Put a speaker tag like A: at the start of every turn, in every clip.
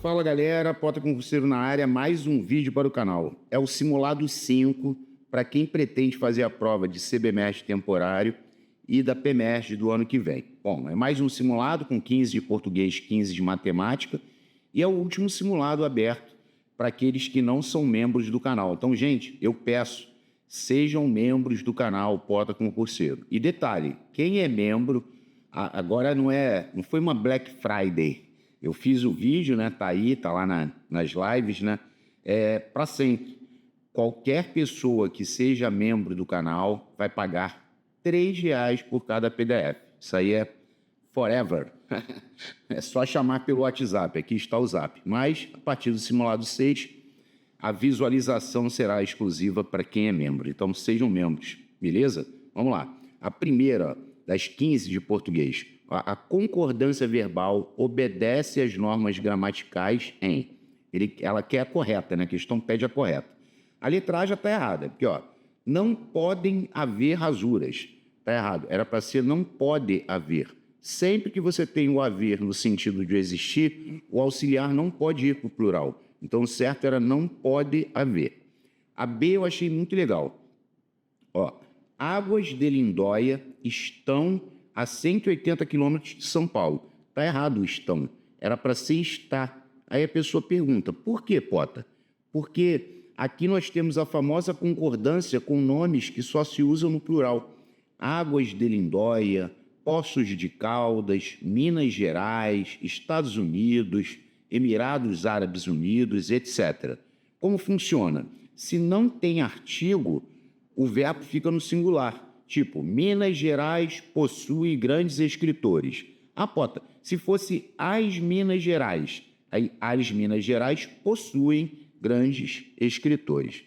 A: Fala galera, Pota Concurseiro na área, mais um vídeo para o canal. É o simulado 5 para quem pretende fazer a prova de CBMEST temporário e da PMEST do ano que vem. Bom, é mais um simulado com 15 de português, 15 de matemática e é o último simulado aberto para aqueles que não são membros do canal. Então, gente, eu peço, sejam membros do canal Pota Concurseiro. E detalhe, quem é membro, agora não foi uma Black Friday. Eu fiz o vídeo, né? Tá aí, tá lá nas lives, né? Para sempre. Qualquer pessoa que seja membro do canal vai pagar R$3 por cada PDF. Isso aí é forever. É só chamar pelo WhatsApp. Aqui está o Zap. Mas, a partir do simulado 6, a visualização será exclusiva para quem é membro. Então, sejam membros, beleza? Vamos lá. A primeira das 15 de português. A concordância verbal obedece às normas gramaticais em... Ela quer a correta, né? A questão pede a correta. A letra A já está errada, porque, ó, não podem haver rasuras. Está errado. Era para ser não pode haver. Sempre que você tem o haver no sentido de existir, o auxiliar não pode ir para o plural. Então, o certo era não pode haver. A B eu achei muito legal. Ó, águas de Lindóia estão a 180 quilômetros de São Paulo. Está errado o estão. Era para ser está. Aí a pessoa pergunta, por que, Pota? Porque aqui nós temos a famosa concordância com nomes que só se usam no plural. Águas de Lindóia, Poços de Caldas, Minas Gerais, Estados Unidos, Emirados Árabes Unidos, etc. Como funciona? Se não tem artigo, o verbo fica no singular. Tipo, Minas Gerais possui grandes escritores. Ah, Pota, se fosse as Minas Gerais, aí as Minas Gerais possuem grandes escritores.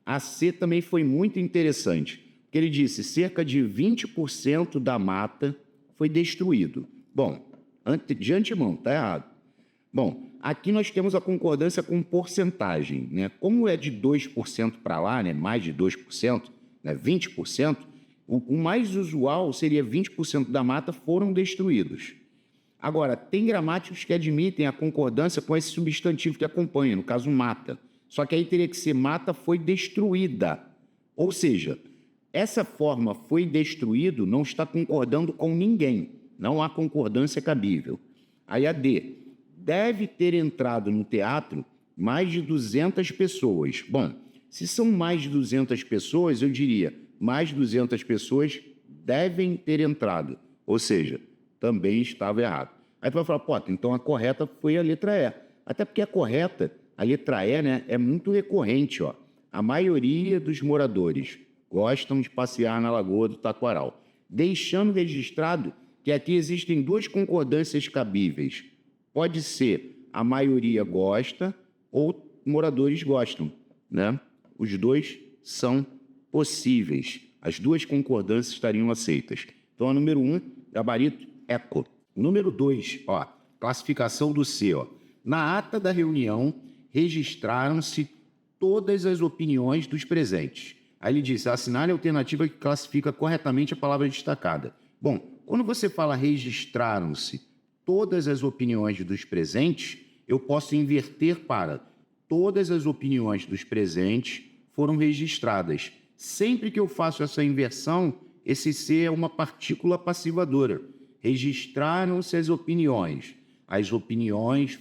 A: A C também foi muito interessante, porque ele disse cerca de 20% da mata foi destruído. Bom, de antemão, está errado. Bom, aqui nós temos a concordância com porcentagem, né? Como é de 2% para lá, né? Mais de 2%, né? 20%, o mais usual seria 20% da mata foram destruídos. Agora, tem gramáticos que admitem a concordância com esse substantivo que acompanha, no caso mata. Só que aí teria que ser mata foi destruída. Ou seja, essa forma foi destruído não está concordando com ninguém. Não há concordância cabível. Aí a D. Deve ter entrado no teatro mais de 200 pessoas. Bom, se são mais de 200 pessoas, eu diria, mais de 200 pessoas devem ter entrado. Ou seja, também estava errado. Aí tu vai falar, pô, então a correta foi a letra E. Até porque a correta, a letra E, né, é muito recorrente, ó. A maioria dos moradores gostam de passear na Lagoa do Taquaral. Deixando registrado que aqui existem duas concordâncias cabíveis. Pode ser a maioria gosta ou moradores gostam, né? Os dois são possíveis. As duas concordâncias estariam aceitas. Então, a número 1, gabarito, eco. Número 2, ó, classificação do C, ó. Na ata da reunião, registraram-se todas as opiniões dos presentes. Aí ele diz, assinale a alternativa que classifica corretamente a palavra destacada. Bom, quando você fala registraram-se todas as opiniões dos presentes, eu posso inverter para todas as opiniões dos presentes foram registradas. Sempre que eu faço essa inversão, esse C é uma partícula passivadora. Registraram-se as opiniões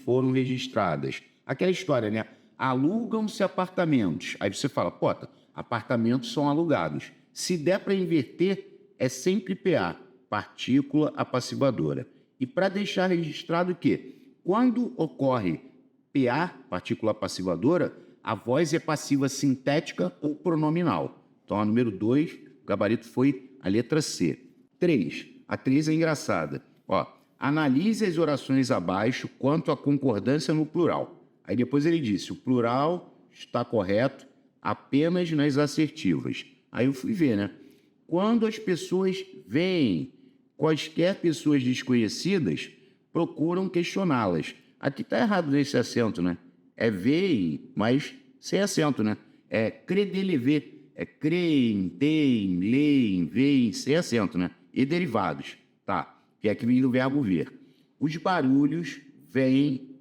A: foram registradas. Aquela história, né? Alugam-se apartamentos. Aí você fala, Pota, apartamentos são alugados. Se der para inverter, é sempre PA, partícula apassivadora. E para deixar registrado que, quando ocorre PA, partícula passivadora, a voz é passiva sintética ou pronominal. Então, a número 2, o gabarito foi a letra C. 3, a 3 é engraçada. Ó, analise as orações abaixo quanto à concordância no plural. Aí depois ele disse, o plural está correto apenas nas assertivas. Aí eu fui ver, né? Quando as pessoas veem quaisquer pessoas desconhecidas, procuram questioná-las. Aqui está errado nesse acento, né? É veem, mas sem acento, né? É credelever, é creem, teem, leem, veem, sem acento, né? E derivados, tá? Que é que vem do verbo ver. Os barulhos vêm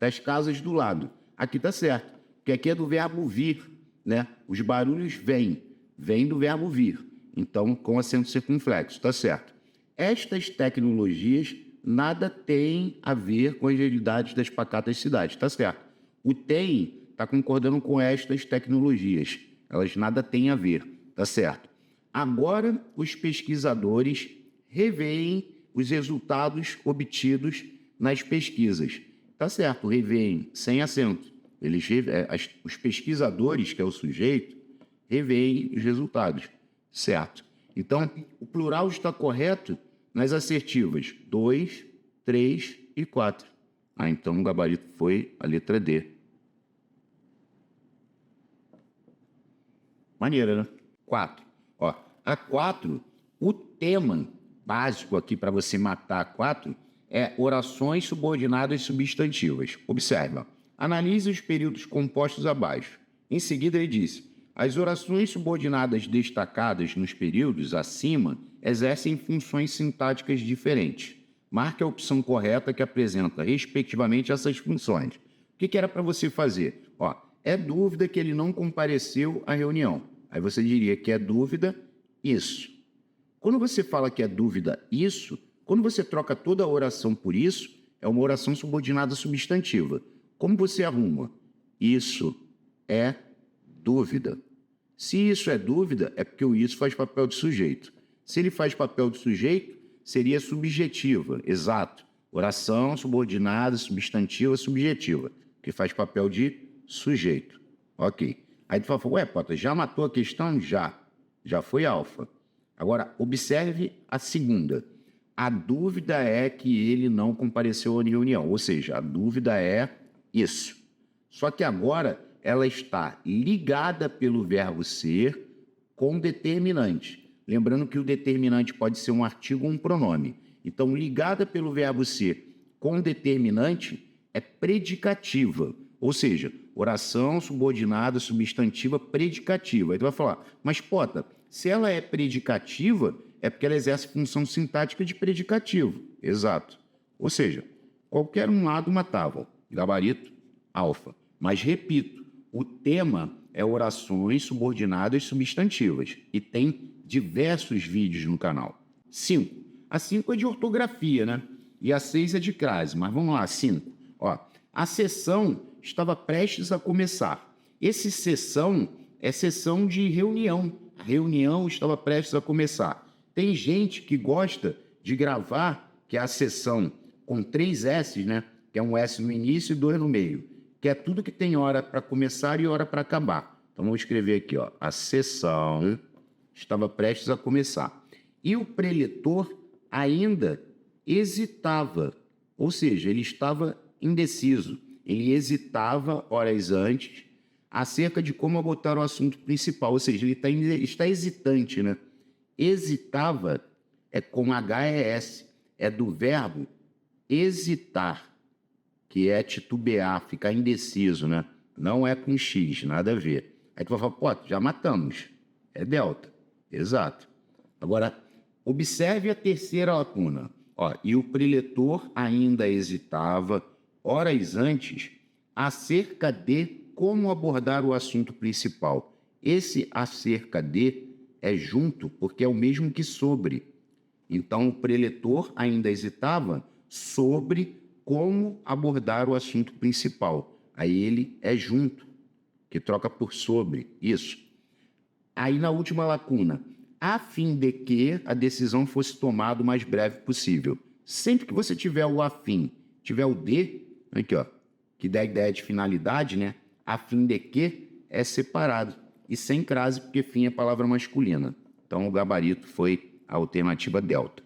A: das casas do lado. Aqui está certo, porque aqui é do verbo vir, né? Os barulhos vêm do verbo vir. Então, com acento circunflexo, está certo. Estas tecnologias nada têm a ver com as realidades das pacatas cidades, está certo. O tem está concordando com estas tecnologias. Elas nada têm a ver, está certo. Agora, os pesquisadores reveem os resultados obtidos nas pesquisas. Está certo, reveem, sem acento. Os pesquisadores, que é o sujeito, reveem os resultados, certo? Então, o plural está correto nas assertivas 2, 3 e 4. Então o gabarito foi a letra D. Maneira, né? 4. Ó, a 4, o tema básico aqui para você matar a 4 é orações subordinadas substantivas. Observa. Analise os períodos compostos abaixo. Em seguida, ele diz: as orações subordinadas destacadas nos períodos acima exercem funções sintáticas diferentes. Marque a opção correta que apresenta, respectivamente, essas funções. O que era para você fazer? Ó, é dúvida que ele não compareceu à reunião. Aí você diria que é dúvida isso. Quando você fala que é dúvida isso, quando você troca toda a oração por isso, é uma oração subordinada substantiva. Como você arruma? Isso é dúvida. Se isso é dúvida, é porque o isso faz papel de sujeito. Se ele faz papel de sujeito, seria subjetiva, exato. Oração subordinada, substantiva, subjetiva, que faz papel de sujeito. Ok. Aí tu fala, ué, Pota, já matou a questão? Já foi alfa. Agora, observe a segunda. A dúvida é que ele não compareceu à reunião, ou seja, a dúvida é isso. Só que agora ela está ligada pelo verbo ser com determinante. Lembrando que o determinante pode ser um artigo ou um pronome. Então, ligada pelo verbo ser com determinante é predicativa, ou seja, oração subordinada substantiva predicativa. Aí tu vai falar, mas Pota, se ela é predicativa, é porque ela exerce função sintática de predicativo. Exato. Ou seja, qualquer um lado matava. Gabarito, alfa. Mas, repito, o tema é orações subordinadas substantivas e tem diversos vídeos no canal. 5. A 5 é de ortografia, né? E a 6 é de crase. Mas vamos lá, 5. Ó, a sessão estava prestes a começar. Esse sessão é sessão de reunião. A reunião estava prestes a começar. Tem gente que gosta de gravar, que é a sessão com 3 S, né? Que é um S no início e 2 no meio. Que é tudo que tem hora para começar e hora para acabar. Então, vamos escrever aqui, ó. A sessão estava prestes a começar. E o preletor ainda hesitava. Ou seja, ele estava indeciso. Ele hesitava horas antes acerca de como abordar o assunto principal. Ou seja, ele está hesitante, né? Hesitava é com HES. É do verbo hesitar, que é titubear, ficar indeciso, né? Não é com X, nada a ver. Aí tu vai falar, pô, já matamos. É delta. Exato. Agora, observe a terceira lacuna. Ó, e o preletor ainda hesitava, horas antes, acerca de como abordar o assunto principal. Esse acerca de é junto porque é o mesmo que sobre. Então, o preletor ainda hesitava sobre como abordar o assunto principal. Aí ele é junto, que troca por sobre, isso. Aí na última lacuna, a fim de que a decisão fosse tomada o mais breve possível. Sempre que você tiver o a fim, tiver o de, aqui ó, que dá a ideia de finalidade, né? A fim de que é separado. E sem crase, porque fim é palavra masculina. Então o gabarito foi a alternativa delta.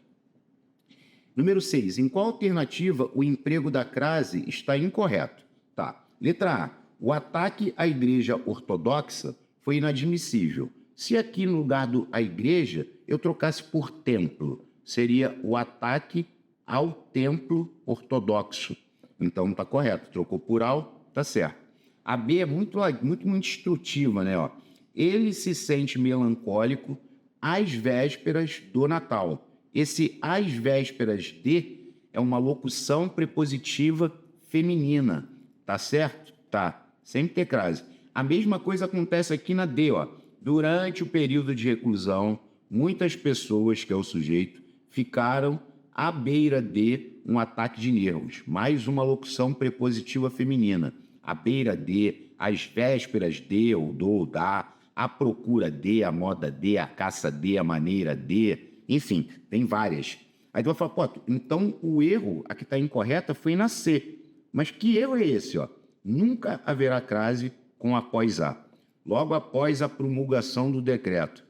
A: Número 6. Em qual alternativa o emprego da crase está incorreto? Tá. Letra A. O ataque à igreja ortodoxa foi inadmissível. Se aqui no lugar do a igreja eu trocasse por templo, seria o ataque ao templo ortodoxo. Então está correto. Trocou por ao, tá certo. A B é muito instrutiva, né? Ó. Ele se sente melancólico às vésperas do Natal. Esse às vésperas de é uma locução prepositiva feminina. Tá certo? Tá. Sempre ter crase. A mesma coisa acontece aqui na D, ó. Durante o período de reclusão, muitas pessoas, que é o sujeito, ficaram à beira de um ataque de nervos. Mais uma locução prepositiva feminina. À beira de, às vésperas de, ou do, ou da, a procura de, a moda de, a caça de, a maneira de, enfim, tem várias. Aí tu vai falar, pô, então o erro, a que está incorreta, foi na C. Mas que erro é esse, ó? Nunca haverá crase com após A. Logo após a promulgação do decreto.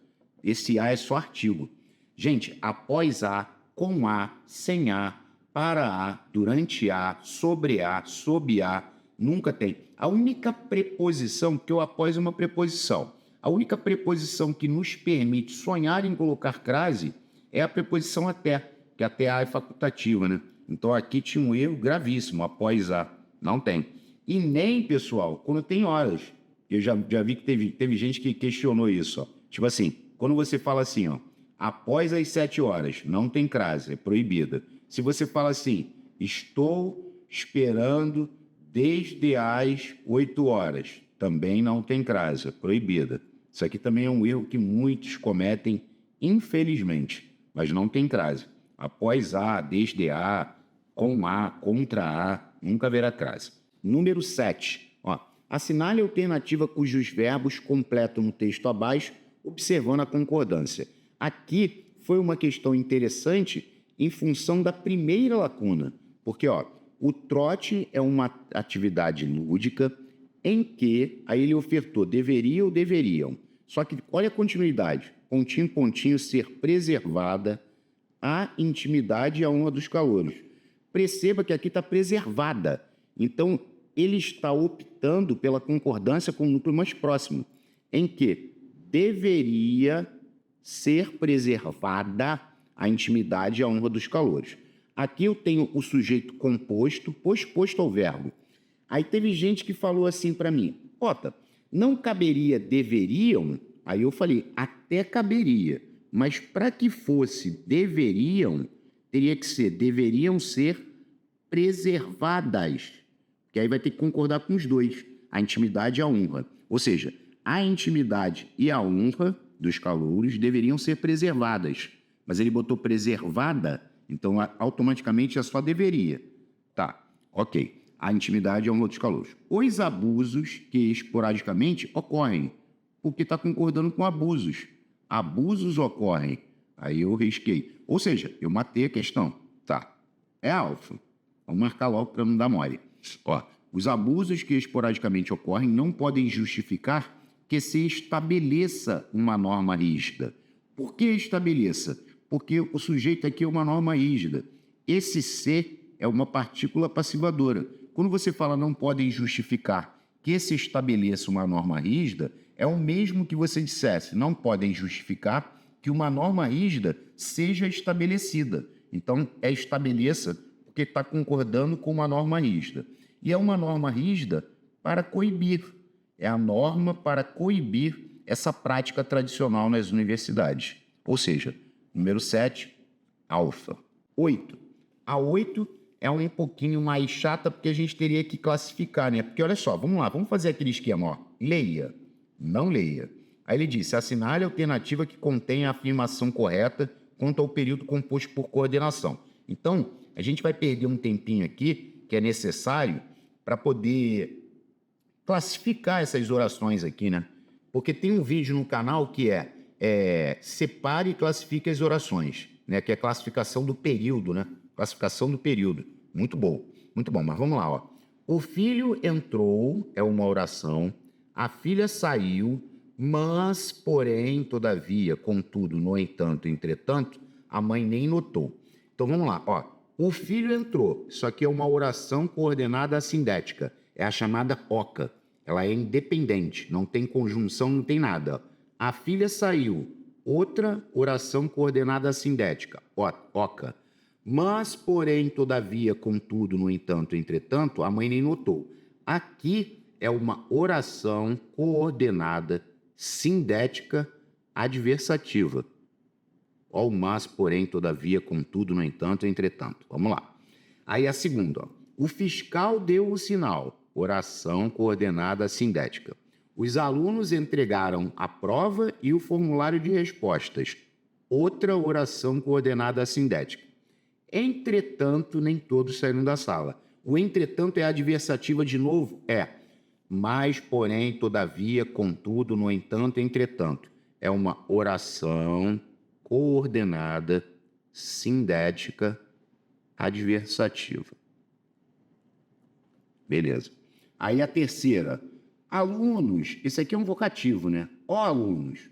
A: Esse A é só artigo. Gente, após A, com A, sem A, para A, durante A, sobre A, sob A, nunca tem. A única preposição, porque o após é uma preposição, a única preposição que nos permite sonhar em colocar crase é a preposição até, que até A é facultativa, né? Então aqui tinha um erro gravíssimo, após A. Não tem. E nem, pessoal, quando tem horas. Eu já vi que teve gente que questionou isso, ó. Tipo assim, quando você fala assim, ó, após as 7 horas, não tem crase, é proibida. Se você fala assim, estou esperando desde as 8 horas, também não tem crase, é proibida. Isso aqui também é um erro que muitos cometem, infelizmente, mas não tem crase. Após A, desde A, com A, contra A, nunca haverá crase. Número 7. Ó, assinale a alternativa cujos verbos completam no texto abaixo, observando a concordância. Aqui foi uma questão interessante em função da primeira lacuna, porque ó, o trote é uma atividade lúdica em que aí ele ofertou deveria ou deveriam. Só que olha a continuidade, pontinho, pontinho, ser preservada a intimidade e a honra dos calouros. Perceba que aqui está preservada. Então, ele está optando pela concordância com o núcleo mais próximo, em que deveria ser preservada a intimidade e a honra dos calouros. Aqui eu tenho o sujeito composto, posposto ao verbo. Aí teve gente que falou assim para mim, Ota, não caberia deveriam? Aí eu falei, até caberia, mas para que fosse deveriam, teria que ser deveriam ser preservadas, que aí vai ter que concordar com os dois, a intimidade e a honra. Ou seja, a intimidade e a honra dos calouros deveriam ser preservadas, mas ele botou preservada, então automaticamente é só deveria. Tá, ok. A intimidade e a honra dos calouros. Os abusos que esporadicamente ocorrem, porque está concordando com abusos. Abusos ocorrem. Aí eu risquei. Ou seja, eu matei a questão. Tá, é alfa. Vamos marcar logo para não dar mole. Ó, os abusos que esporadicamente ocorrem não podem justificar que se estabeleça uma norma rígida. Por que estabeleça? Porque o sujeito aqui é uma norma rígida. Esse C é uma partícula passivadora. Quando você fala não podem justificar que se estabeleça uma norma rígida, é o mesmo que você dissesse não podem justificar que uma norma rígida seja estabelecida. Então, é estabeleça porque está concordando com uma norma rígida. E é uma norma rígida para coibir. É a norma para coibir essa prática tradicional nas universidades. Ou seja, número 7, alfa. 8. A 8 é um pouquinho mais chata porque a gente teria que classificar, né? Porque olha só, vamos lá, vamos fazer aquele esquema, ó. Leia, não leia. Aí ele disse, assinale a alternativa que contém a afirmação correta quanto ao período composto por coordenação. Então, a gente vai perder um tempinho aqui, que é necessário, para poder classificar essas orações aqui, né? Porque tem um vídeo no canal que é separe e classifique as orações, né? Que é a classificação do período, né? Classificação do período. Muito bom, mas vamos lá, ó. O filho entrou, é uma oração, a filha saiu, mas, porém, todavia, contudo, no entanto, entretanto, a mãe nem notou. Então vamos lá, ó. O filho entrou, isso aqui é uma oração coordenada assindética, é a chamada oca. Ela é independente, não tem conjunção, não tem nada. A filha saiu, outra oração coordenada assindética, oca. Mas, porém, todavia, contudo, no entanto, entretanto, a mãe nem notou. Aqui é uma oração coordenada sindética adversativa. Ó, mas, porém, todavia, contudo, no entanto, entretanto. Vamos lá. Aí a segunda, ó. O fiscal deu o sinal. oração coordenada sindética. Os alunos entregaram a prova e o formulário de respostas. Outra oração coordenada sindética. Entretanto, nem todos saíram da sala. O entretanto é adversativa de novo? É. Mas, porém, todavia, contudo, no entanto, entretanto. É uma oração coordenada sindética adversativa. Beleza. Aí a terceira. Alunos, esse aqui é um vocativo, né? Ó alunos,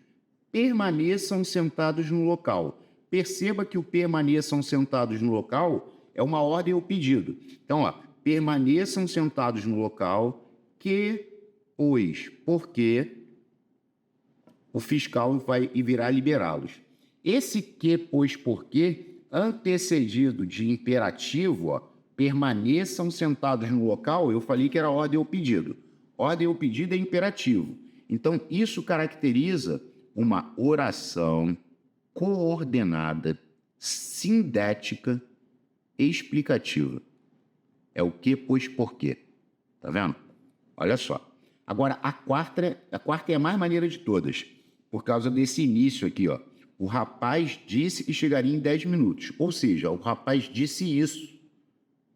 A: permaneçam sentados no local. Perceba que o permaneçam sentados no local é uma ordem ou pedido. Então, ó, permaneçam sentados no local que, pois, porque o fiscal vai e virá liberá-los. Esse que, pois, porque, antecedido de imperativo, ó, permaneçam sentados no local, eu falei que era ordem ou pedido. Ordem ou pedido é imperativo. Então, isso caracteriza uma oração coordenada, sindética, explicativa. É o que, pois, porquê. Tá vendo? Olha só. Agora, a quarta é a mais maneira de todas, por causa desse início aqui, ó. O rapaz disse que chegaria em 10 minutos. Ou seja, o rapaz disse isso.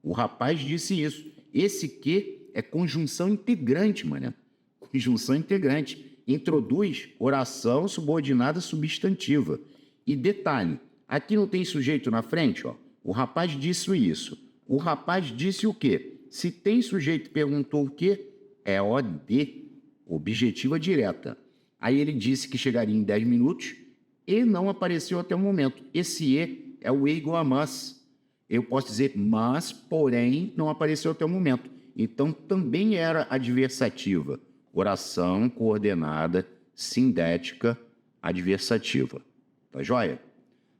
A: O rapaz disse isso. Esse que é conjunção integrante, mano. Conjunção integrante. Introduz oração subordinada substantiva. E detalhe, aqui não tem sujeito na frente, ó. O rapaz disse isso. O rapaz disse o quê? Se tem sujeito que perguntou o quê, é OD, objetiva direta. Aí ele disse que chegaria em 10 minutos e não apareceu até o momento. Esse E é o E igual a mas. Eu posso dizer mas, porém, não apareceu até o momento. Então, também era adversativa. Oração coordenada, sindética, adversativa. Tá joia?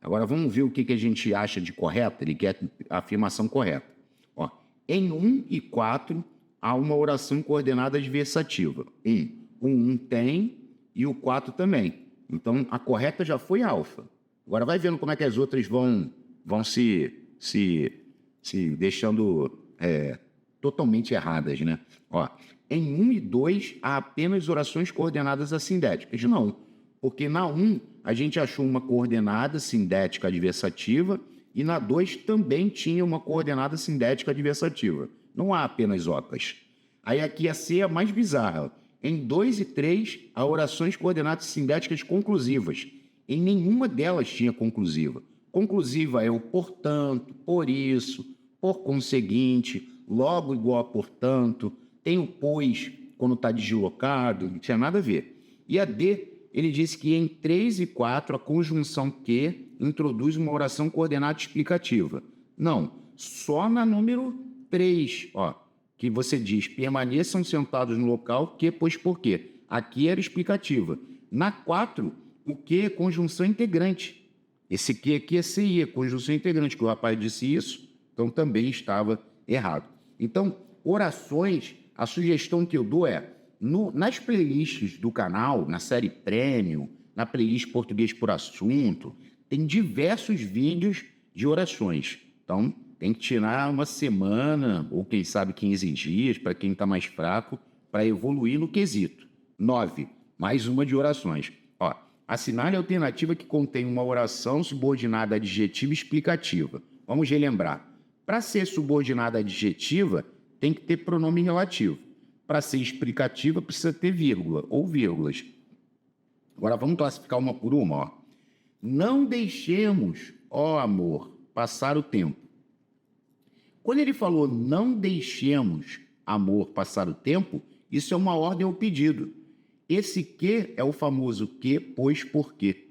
A: Agora, vamos ver o que a gente acha de correto. Ele quer a afirmação correta. Ó, em 1 e 4, há uma oração coordenada adversativa. O 1 tem e o 4 também. Então, a correta já foi alfa. Agora, vai vendo como é que as outras vão se deixando totalmente erradas, né? Ó, em 1 e 2, há apenas orações coordenadas assindéticas. Não, porque na 1, a gente achou uma coordenada sindética adversativa e na 2 também tinha uma coordenada sindética adversativa. Não há apenas ocas. Aí aqui a C é a mais bizarra. Em 2 e 3, há orações coordenadas sindéticas conclusivas. Em nenhuma delas tinha conclusiva. Conclusiva é o portanto, por isso, por conseguinte, logo igual a portanto, tem o pois quando está deslocado, não tinha nada a ver. E a D, ele disse que em 3 e 4, a conjunção que introduz uma oração coordenada explicativa. Não, só na número 3, ó, que você diz, permaneçam sentados no local, que, pois, por quê? Aqui era explicativa. Na 4, o que é conjunção integrante. Esse que aqui é CI, é conjunção integrante, que o rapaz disse isso, então também estava errado. Então, orações, a sugestão que eu dou é, nas playlists do canal, na série Premium, na playlist Português por Assunto, tem diversos vídeos de orações. Então, tem que tirar uma semana, ou quem sabe 15 dias, para quem está mais fraco, para evoluir no quesito. 9, mais uma de orações. Ó, assinale a alternativa que contém uma oração subordinada adjetiva explicativa. Vamos relembrar. Para ser subordinada adjetiva, tem que ter pronome relativo. Para ser explicativa, precisa ter vírgula ou vírgulas. Agora, vamos classificar uma por uma. Ó. Não deixemos, ó amor, passar o tempo. Quando ele falou não deixemos, amor, passar o tempo, isso é uma ordem ou pedido. Esse que é o famoso que, pois, porquê.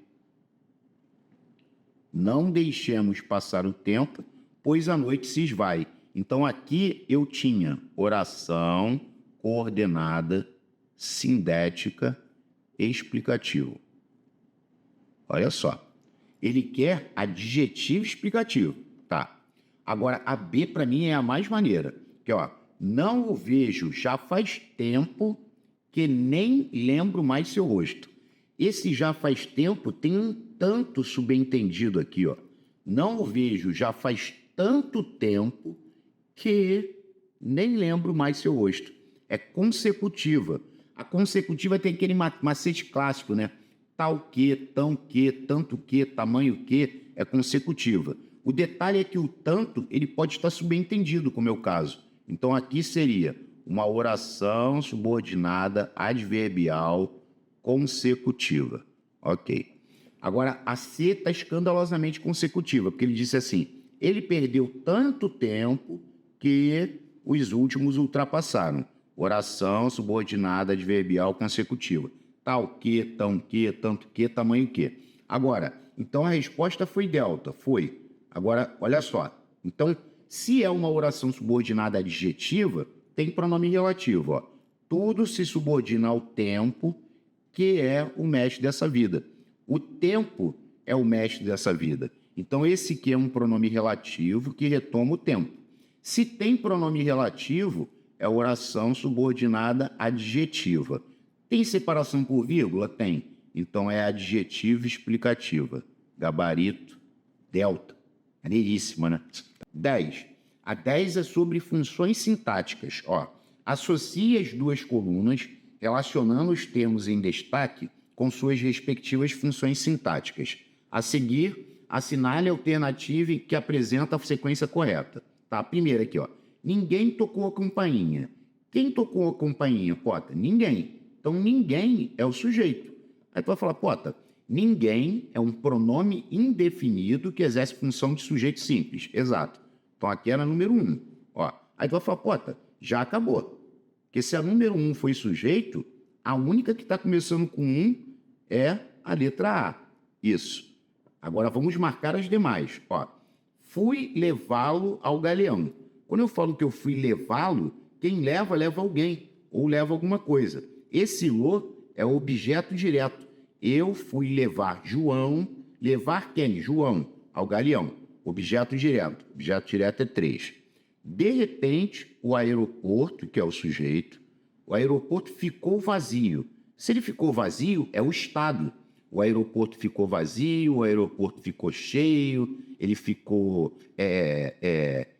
A: Não deixemos passar o tempo, pois a noite se esvai. Então, aqui eu tinha oração coordenada, sindética, explicativa. Olha só. Ele quer adjetivo explicativo. Tá. Agora, a B, para mim, é a mais maneira. Que, ó, não o vejo já faz tempo que nem lembro mais seu rosto. Esse já faz tempo tem um tanto subentendido aqui, ó. Não o vejo já faz tanto tempo que nem lembro mais seu rosto. é consecutiva. A consecutiva tem aquele macete clássico, né? Tal que, tão que, tanto que, tamanho que, é consecutiva. O detalhe é que o tanto ele pode estar subentendido, como é o caso. Então, aqui seria uma oração subordinada adverbial consecutiva. Ok. Agora, a C está escandalosamente consecutiva, porque ele disse assim, ele perdeu tanto tempo que os últimos ultrapassaram. Oração subordinada adverbial consecutiva. Tal que, tão que, tanto que, tamanho que. Agora, então a resposta foi delta, foi. Agora, olha só. Então, se é uma oração subordinada adjetiva, tem pronome relativo. Ó. Tudo se subordina ao tempo, que é o mestre dessa vida. O tempo é o mestre dessa vida. Então, esse que é um pronome relativo que retoma o tempo. Se tem pronome relativo, é oração subordinada adjetiva. Tem separação por vírgula? Tem. Então, é adjetiva explicativa. Gabarito, delta. Maneiríssima, né? 10. A 10 é sobre funções sintáticas. Ó, associe as duas colunas, relacionando os termos em destaque com suas respectivas funções sintáticas. A seguir, assinale a alternativa que apresenta a sequência correta. Tá? A primeira aqui, ó. Ninguém tocou a campainha. Quem tocou a campainha, Pota? Ninguém. Então, ninguém é o sujeito. Aí tu vai falar, Pota, ninguém é um pronome indefinido que exerce função de sujeito simples. Exato. Então, aqui era número 1. Ó. Aí tu vai falar, Pota, já acabou. Porque se a número 1 foi sujeito, a única que está começando com 1 é a letra A. Isso. Agora, vamos marcar as demais. Ó. Fui levá-lo ao galeão. Quando eu falo que eu fui levá-lo, quem leva, leva alguém ou leva alguma coisa. Esse lo é o objeto direto. Eu fui levar João. Levar quem? João, ao galeão. Objeto direto. Objeto direto é 3. De repente, o aeroporto, que é o sujeito, o aeroporto ficou vazio. Se ele ficou vazio, é o estado. O aeroporto ficou vazio, o aeroporto ficou cheio, ele ficou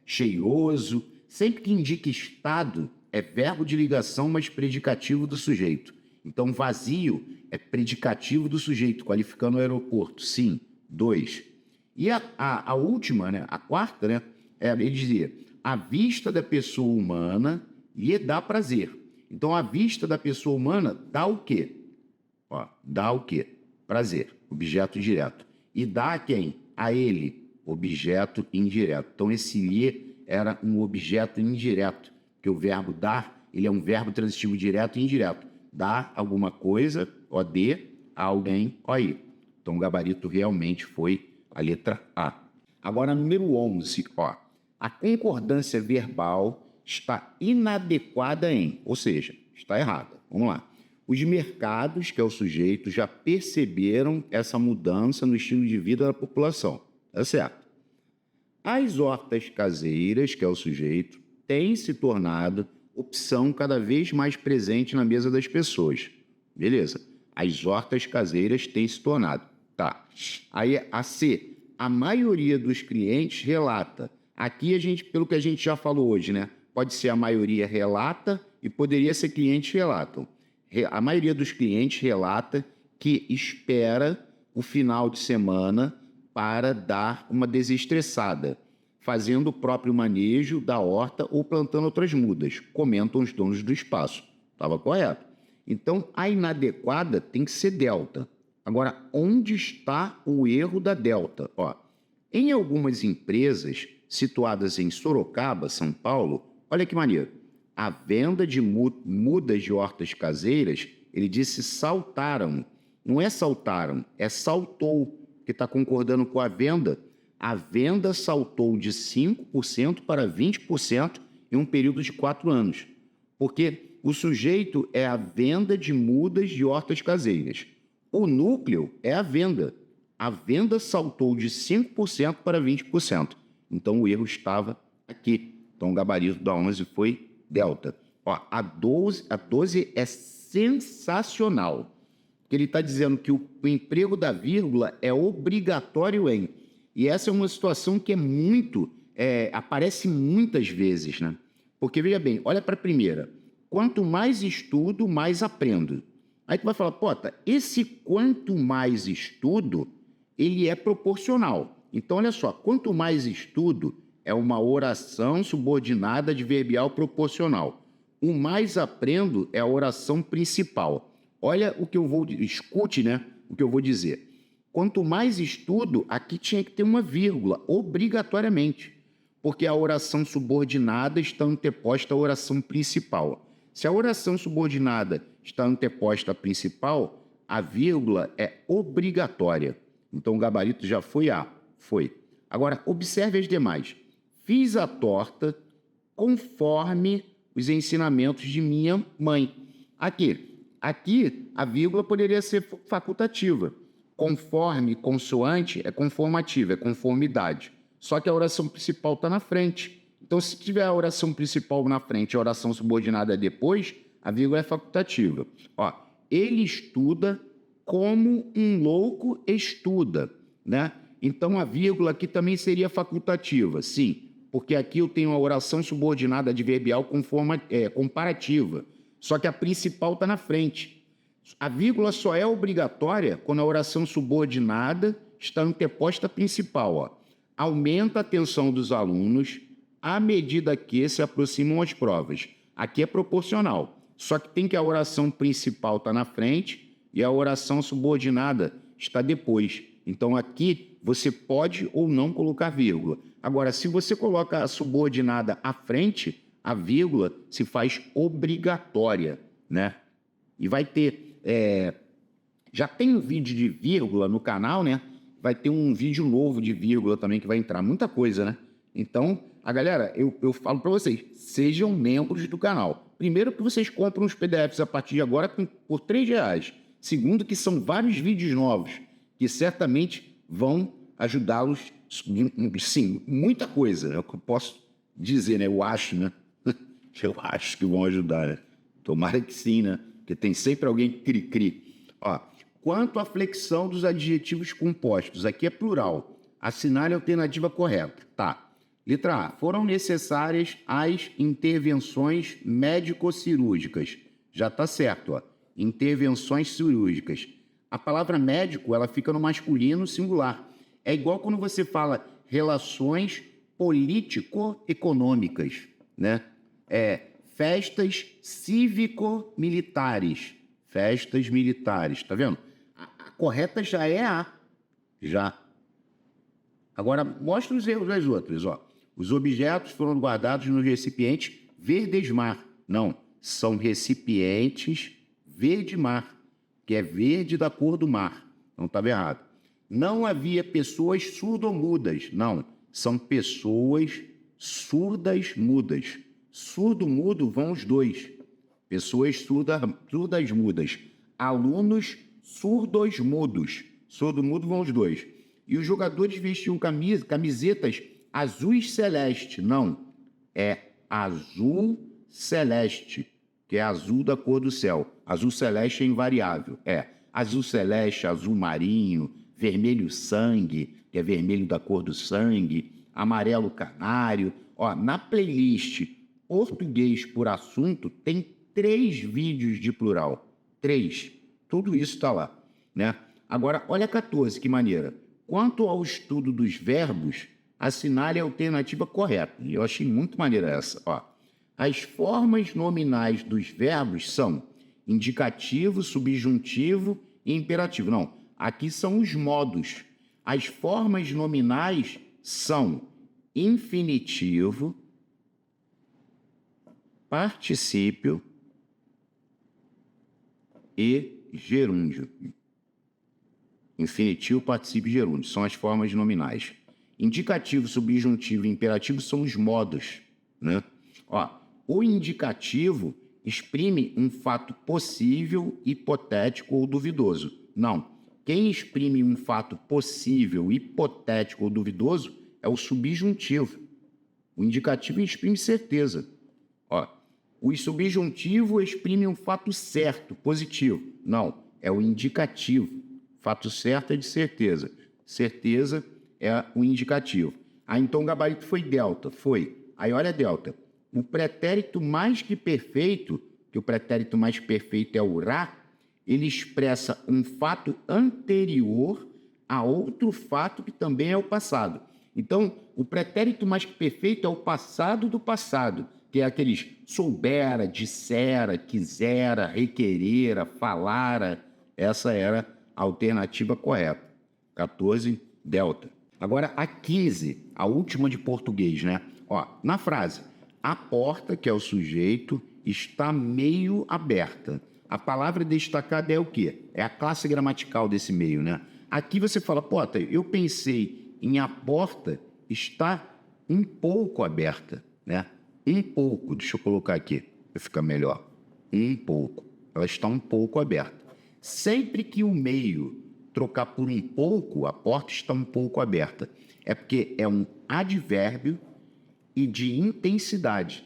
A: cheiroso. Sempre que indica estado, é verbo de ligação, mas predicativo do sujeito. Então, vazio é predicativo do sujeito, qualificando o aeroporto. Sim, 2. E a última, né, a quarta, né, ele dizia, a vista da pessoa humana lhe dá prazer. Então, a vista da pessoa humana dá o quê? Ó, dá o quê? Prazer, objeto direto. E dá a quem? A ele, objeto indireto. Então, esse lhe era um objeto indireto, porque o verbo dar, ele é um verbo transitivo direto e indireto. Dá alguma coisa, OD, a alguém, OI. Então, o gabarito realmente foi a letra A. Agora, número 11, ó. A concordância verbal está inadequada em, ou seja, está errada. Vamos lá. Os mercados, que é o sujeito, já perceberam essa mudança no estilo de vida da população. Tá certo? As hortas caseiras, que é o sujeito, têm se tornado opção cada vez mais presente na mesa das pessoas. Beleza. As hortas caseiras têm se tornado. Tá. Aí a C. A maioria dos clientes relata. Aqui, pelo que a gente já falou hoje, né? Pode ser a maioria relata e poderia ser clientes relatam. A maioria dos clientes relata que espera o final de semana para dar uma desestressada, fazendo o próprio manejo da horta ou plantando outras mudas, comentam os donos do espaço. Estava correto. Então, a inadequada tem que ser delta. Agora, onde está o erro da delta? Ó, em algumas empresas situadas em Sorocaba, São Paulo, olha que maneiro, a venda de mudas de hortas caseiras, ele disse saltaram. Não é saltaram, é saltou, que está concordando com a venda. A venda saltou de 5% para 20% em um período de 4 anos. Porque o sujeito é a venda de mudas de hortas caseiras. O núcleo é a venda. A venda saltou de 5% para 20%. Então, o erro estava aqui. Então, o gabarito da 11 foi delta. Ó, a 12 é sensacional. Ele está dizendo que o emprego da vírgula é obrigatório em. E essa é uma situação que aparece muitas vezes, né? Porque, veja bem, olha para a primeira. quanto mais estudo, mais aprendo. Aí tu vai falar, Pota, esse quanto mais estudo, ele é proporcional. Então, olha só, quanto mais estudo é uma oração subordinada adverbial proporcional. O mais aprendo é a oração principal. Olha o que eu vou... Escute, né? O que eu vou dizer. Quanto mais estudo, aqui tinha que ter uma vírgula, obrigatoriamente, porque a oração subordinada está anteposta à oração principal. Se a oração subordinada está anteposta à principal, a vírgula é obrigatória. Então, o gabarito já foi A. Foi. Agora, observe as demais. Fiz a torta conforme os ensinamentos de minha mãe. Aqui, a vírgula poderia ser facultativa. Conforme, consoante, é conformativa, é conformidade. Só que a oração principal está na frente. Então, se tiver a oração principal na frente e a oração subordinada depois, a vírgula é facultativa. Ó, ele estuda como um louco estuda, né? Então, a vírgula aqui também seria facultativa, sim, porque aqui eu tenho a oração subordinada adverbial comparativa, só que a principal está na frente. A vírgula só é obrigatória quando a oração subordinada está anteposta à principal. Ó. Aumenta a atenção dos alunos à medida que se aproximam as provas. Aqui é proporcional, só que tem que a oração principal estar na frente e a oração subordinada está depois. Então, aqui você pode ou não colocar vírgula. Agora, se você coloca a subordinada à frente, a vírgula se faz obrigatória, né? E vai ter... já tem um vídeo de vírgula no canal, né? Vai ter um vídeo novo de vírgula também que vai entrar. Muita coisa, né? Então, galera, eu falo para vocês, sejam membros do canal. Primeiro, que vocês compram os PDFs a partir de agora por R$3. Segundo, que são vários vídeos novos, que certamente vão ajudá-los, sim, muita coisa, é o que eu posso dizer, né? Eu acho, né? Eu acho que vão ajudar, né? Tomara que sim, né? Porque tem sempre alguém cri-cri. Ó, quanto à flexão dos adjetivos compostos, aqui é plural. Assinale a alternativa correta. Tá. Letra A. Foram necessárias as intervenções médico-cirúrgicas. Já está certo, ó. Intervenções cirúrgicas. A palavra médico, ela fica no masculino singular. É igual quando você fala relações político-econômicas, né? Festas cívico-militares. Festas militares, tá vendo? A correta já é A. Já. Agora, mostra os erros das outras, ó. Os objetos foram guardados nos recipientes verdesmar. Não, são recipientes verde-mar, que é verde da cor do mar. Então, estava errado. Não havia pessoas surdo-mudas. Não, são pessoas surdas-mudas. Surdo-mudo vão os dois. Pessoas surdas-mudas. Alunos surdos-mudos. Surdo-mudo vão os dois. E os jogadores vestiam camisetas azuis celeste. Não, é azul celeste, que é azul da cor do céu. Azul celeste é invariável. Azul celeste, azul marinho, vermelho sangue, que é vermelho da cor do sangue, amarelo canário. Ó, na playlist Português por Assunto tem 3 vídeos de plural. 3. Tudo isso está lá, né? Agora, olha 14, que maneira. Quanto ao estudo dos verbos, assinale a alternativa correta. E eu achei muito maneira essa. Ó. As formas nominais dos verbos são indicativo, subjuntivo e imperativo. Não, aqui são os modos. As formas nominais são infinitivo, particípio e gerúndio. Infinitivo, particípio e gerúndio são as formas nominais. Indicativo, subjuntivo e imperativo são os modos, né? Ó, o indicativo exprime um fato possível, hipotético ou duvidoso. Não. Quem exprime um fato possível, hipotético ou duvidoso é o subjuntivo. O indicativo exprime certeza. Ó, o subjuntivo exprime um fato certo, positivo. Não, é o indicativo. Fato certo é de certeza. Certeza é o indicativo. Então o gabarito foi delta. Foi. Aí olha delta. O pretérito mais que perfeito que o pretérito mais perfeito é o ra, ele expressa um fato anterior a outro fato que também é o passado. Então, o pretérito mais perfeito é o passado do passado, que é aqueles soubera, dissera, quisera, requerera, falara. Essa era a alternativa correta. 14, delta. Agora, a 15, a última de português, né? Ó, na frase, a porta, que é o sujeito, está meio aberta. A palavra destacada é o quê? É a classe gramatical desse meio, né? Aqui você fala, Potter, eu pensei em a porta está um pouco aberta, né? Um pouco, deixa eu colocar aqui, para ficar melhor. Um pouco. Ela está um pouco aberta. Sempre que o meio trocar por um pouco, a porta está um pouco aberta. É porque é um advérbio e de intensidade.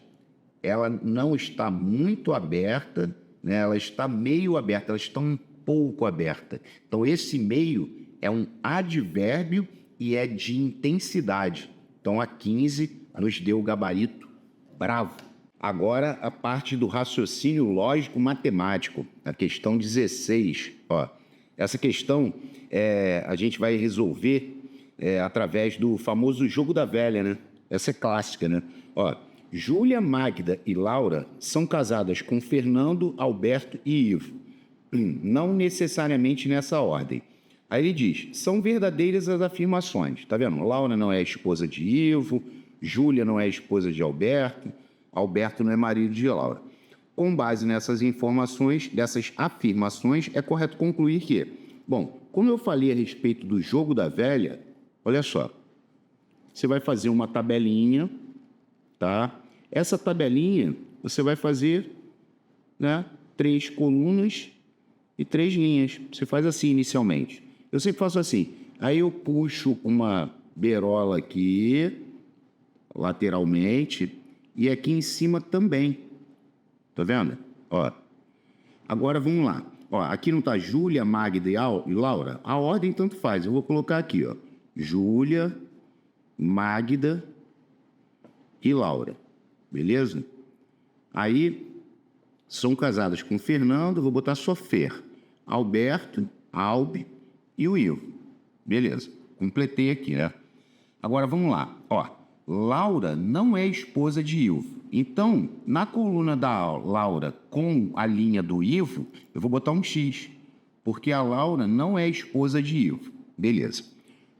A: Ela não está muito aberta, né? Ela está meio aberta, ela está um pouco aberta. Então, esse meio é um advérbio e é de intensidade. Então, a 15 nos deu o gabarito bravo. Agora, a parte do raciocínio lógico-matemático, a questão 16. Ó, essa questão a gente vai resolver através do famoso jogo da velha, né? Essa é clássica, né? Ó, Júlia, Magda e Laura são casadas com Fernando, Alberto e Ivo. Não necessariamente nessa ordem. Aí ele diz, são verdadeiras as afirmações. Tá vendo? Laura não é esposa de Ivo, Júlia não é esposa de Alberto, Alberto não é marido de Laura. Com base nessas informações, dessas afirmações, é correto concluir que, bom, como eu falei a respeito do jogo da velha, olha só, você vai fazer uma tabelinha, tá? Essa tabelinha você vai fazer, né, 3 colunas e 3 linhas. Você faz assim inicialmente. Eu sempre faço assim. Aí eu puxo uma berola aqui, lateralmente, e aqui em cima também. Tá vendo? Ó. Agora vamos lá. Ó, aqui não está Júlia, Magda e Laura? A ordem tanto faz. Eu vou colocar aqui, ó. Júlia, Magda e Laura. Beleza? Aí são casadas com Fernando, vou botar só Fer. Alberto, Albe e o Ivo. Beleza. Completei aqui, né? Agora vamos lá. Ó, Laura não é esposa de Ivo. Então, na coluna da Laura com a linha do Ivo, eu vou botar um X, porque a Laura não é esposa de Ivo. Beleza.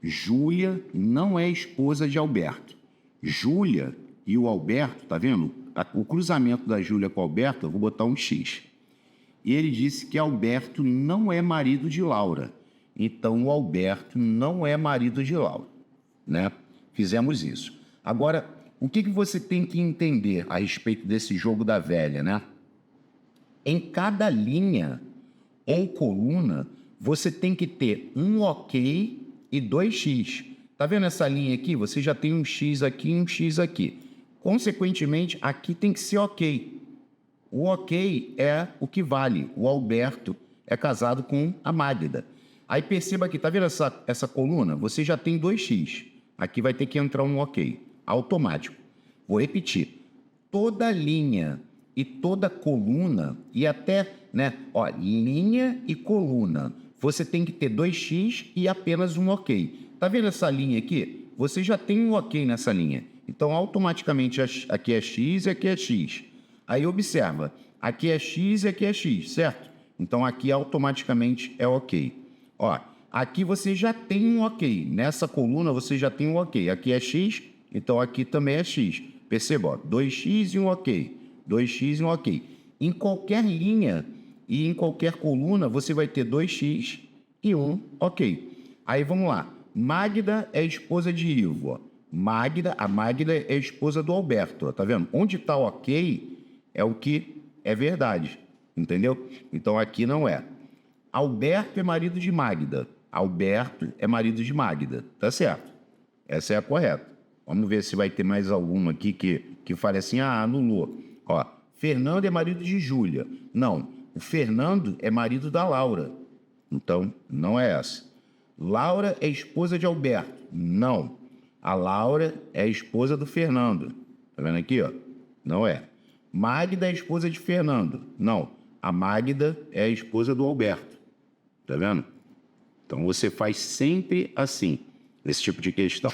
A: Júlia não é esposa de Alberto. Júlia e o Alberto, tá vendo? O cruzamento da Júlia com o Alberto, eu vou botar um X. E ele disse que Alberto não é marido de Laura. Então, o Alberto não é marido de Laura, né? Fizemos isso. Agora, o que você tem que entender a respeito desse jogo da velha, né? Em cada linha ou coluna, você tem que ter um OK e 2 X. Tá vendo essa linha aqui? Você já tem um X aqui e um X aqui. Consequentemente, aqui tem que ser OK. O OK é o que vale. O Alberto é casado com a Magda. Aí perceba aqui, tá vendo essa coluna? Você já tem 2 X. Aqui vai ter que entrar um OK. Automático. Vou repetir. Toda linha e toda coluna, e até, né, ó, linha e coluna, você tem que ter 2x e apenas um OK. Tá vendo essa linha aqui? Você já tem um OK nessa linha. Então, automaticamente, aqui é x e aqui é x. Aí, observa. Aqui é x e aqui é x, certo? Então, aqui automaticamente é OK. Ó, aqui você já tem um OK. Nessa coluna, você já tem um OK. Aqui é x, então aqui também é x. Perceba, ó, 2x e um OK. 2x e um OK. Em qualquer linha e em qualquer coluna, você vai ter 2x e um OK. Aí, vamos lá. Magda é esposa de Ivo. Ó. A Magda é esposa do Alberto. Ó. Tá vendo? Onde está o OK é o que é verdade. Entendeu? Então, aqui não é. Alberto é marido de Magda. Alberto é marido de Magda. Tá certo. Essa é a correta. Vamos ver se vai ter mais alguma aqui que fale assim, anulou. Ó, Fernando é marido de Júlia. Não, o Fernando é marido da Laura. Então, não é essa. Laura é esposa de Alberto. Não. A Laura é esposa do Fernando. Tá vendo aqui, ó? Não é. Magda é a esposa de Fernando. Não, a Magda é a esposa do Alberto. Tá vendo? Então você faz sempre assim, esse tipo de questão.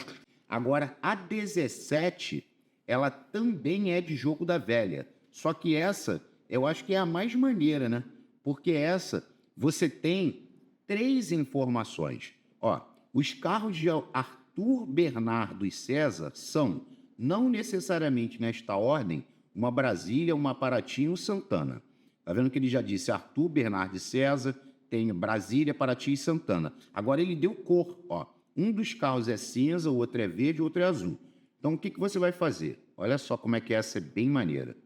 A: Agora, a 17, ela também é de jogo da velha. Só que essa, eu acho que é a mais maneira, né? Porque essa, você tem 3 informações. Ó, os carros de Arthur, Bernardo e César são, não necessariamente nesta ordem, uma Brasília, uma Paraty e um Santana. Tá vendo que ele já disse Arthur, Bernardo e César, tem Brasília, Paraty e Santana. Agora ele deu cor, ó. Um dos carros é cinza, o outro é verde, o outro é azul. Então o que você vai fazer? Olha só como é que essa é bem maneira.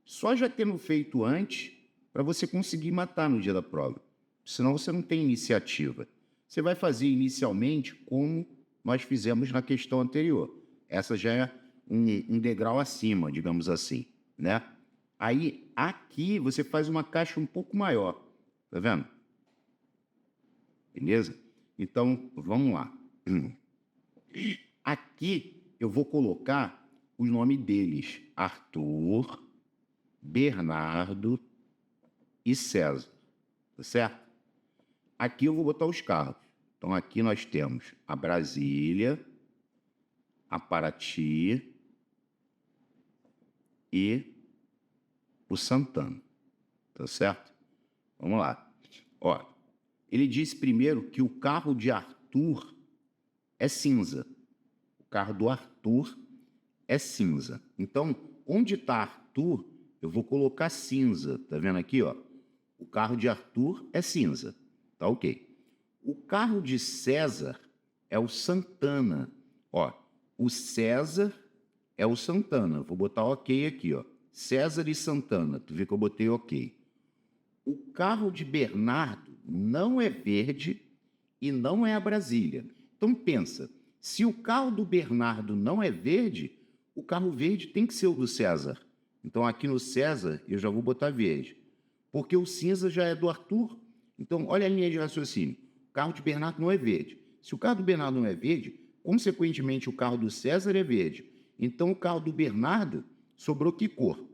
A: Só já tendo feito antes, para você conseguir matar no dia da prova. Senão você não tem iniciativa. Você vai fazer inicialmente como nós fizemos na questão anterior. Essa já é um degrau acima, digamos assim, né? Aí, aqui, você faz uma caixa um pouco maior. Tá vendo? Beleza? Então, vamos lá. Aqui, eu vou colocar o nome deles. Arthur, Bernardo e César. Tá certo? Aqui eu vou botar os carros. Então, aqui nós temos a Brasília, a Paraty e o Santana. Tá certo? Vamos lá. Ó, ele disse primeiro que o carro de Arthur é cinza. O carro do Arthur é cinza. Então, onde está Arthur, eu vou colocar cinza. Tá vendo aqui, ó? O carro de Arthur é cinza. Tá ok. O carro de César é o Santana. Ó, o César é o Santana. Vou botar ok aqui, ó. César e Santana. Tu vê que eu botei ok. O carro de Bernardo não é verde e não é a Brasília. Então pensa, se o carro do Bernardo não é verde, o carro verde tem que ser o do César. Então aqui no César eu já vou botar verde. Porque o cinza já é do Arthur. Então olha a linha de raciocínio. O carro de Bernardo não é verde. Se o carro do Bernardo não é verde, consequentemente o carro do César é verde. Então o carro do Bernardo sobrou que cor?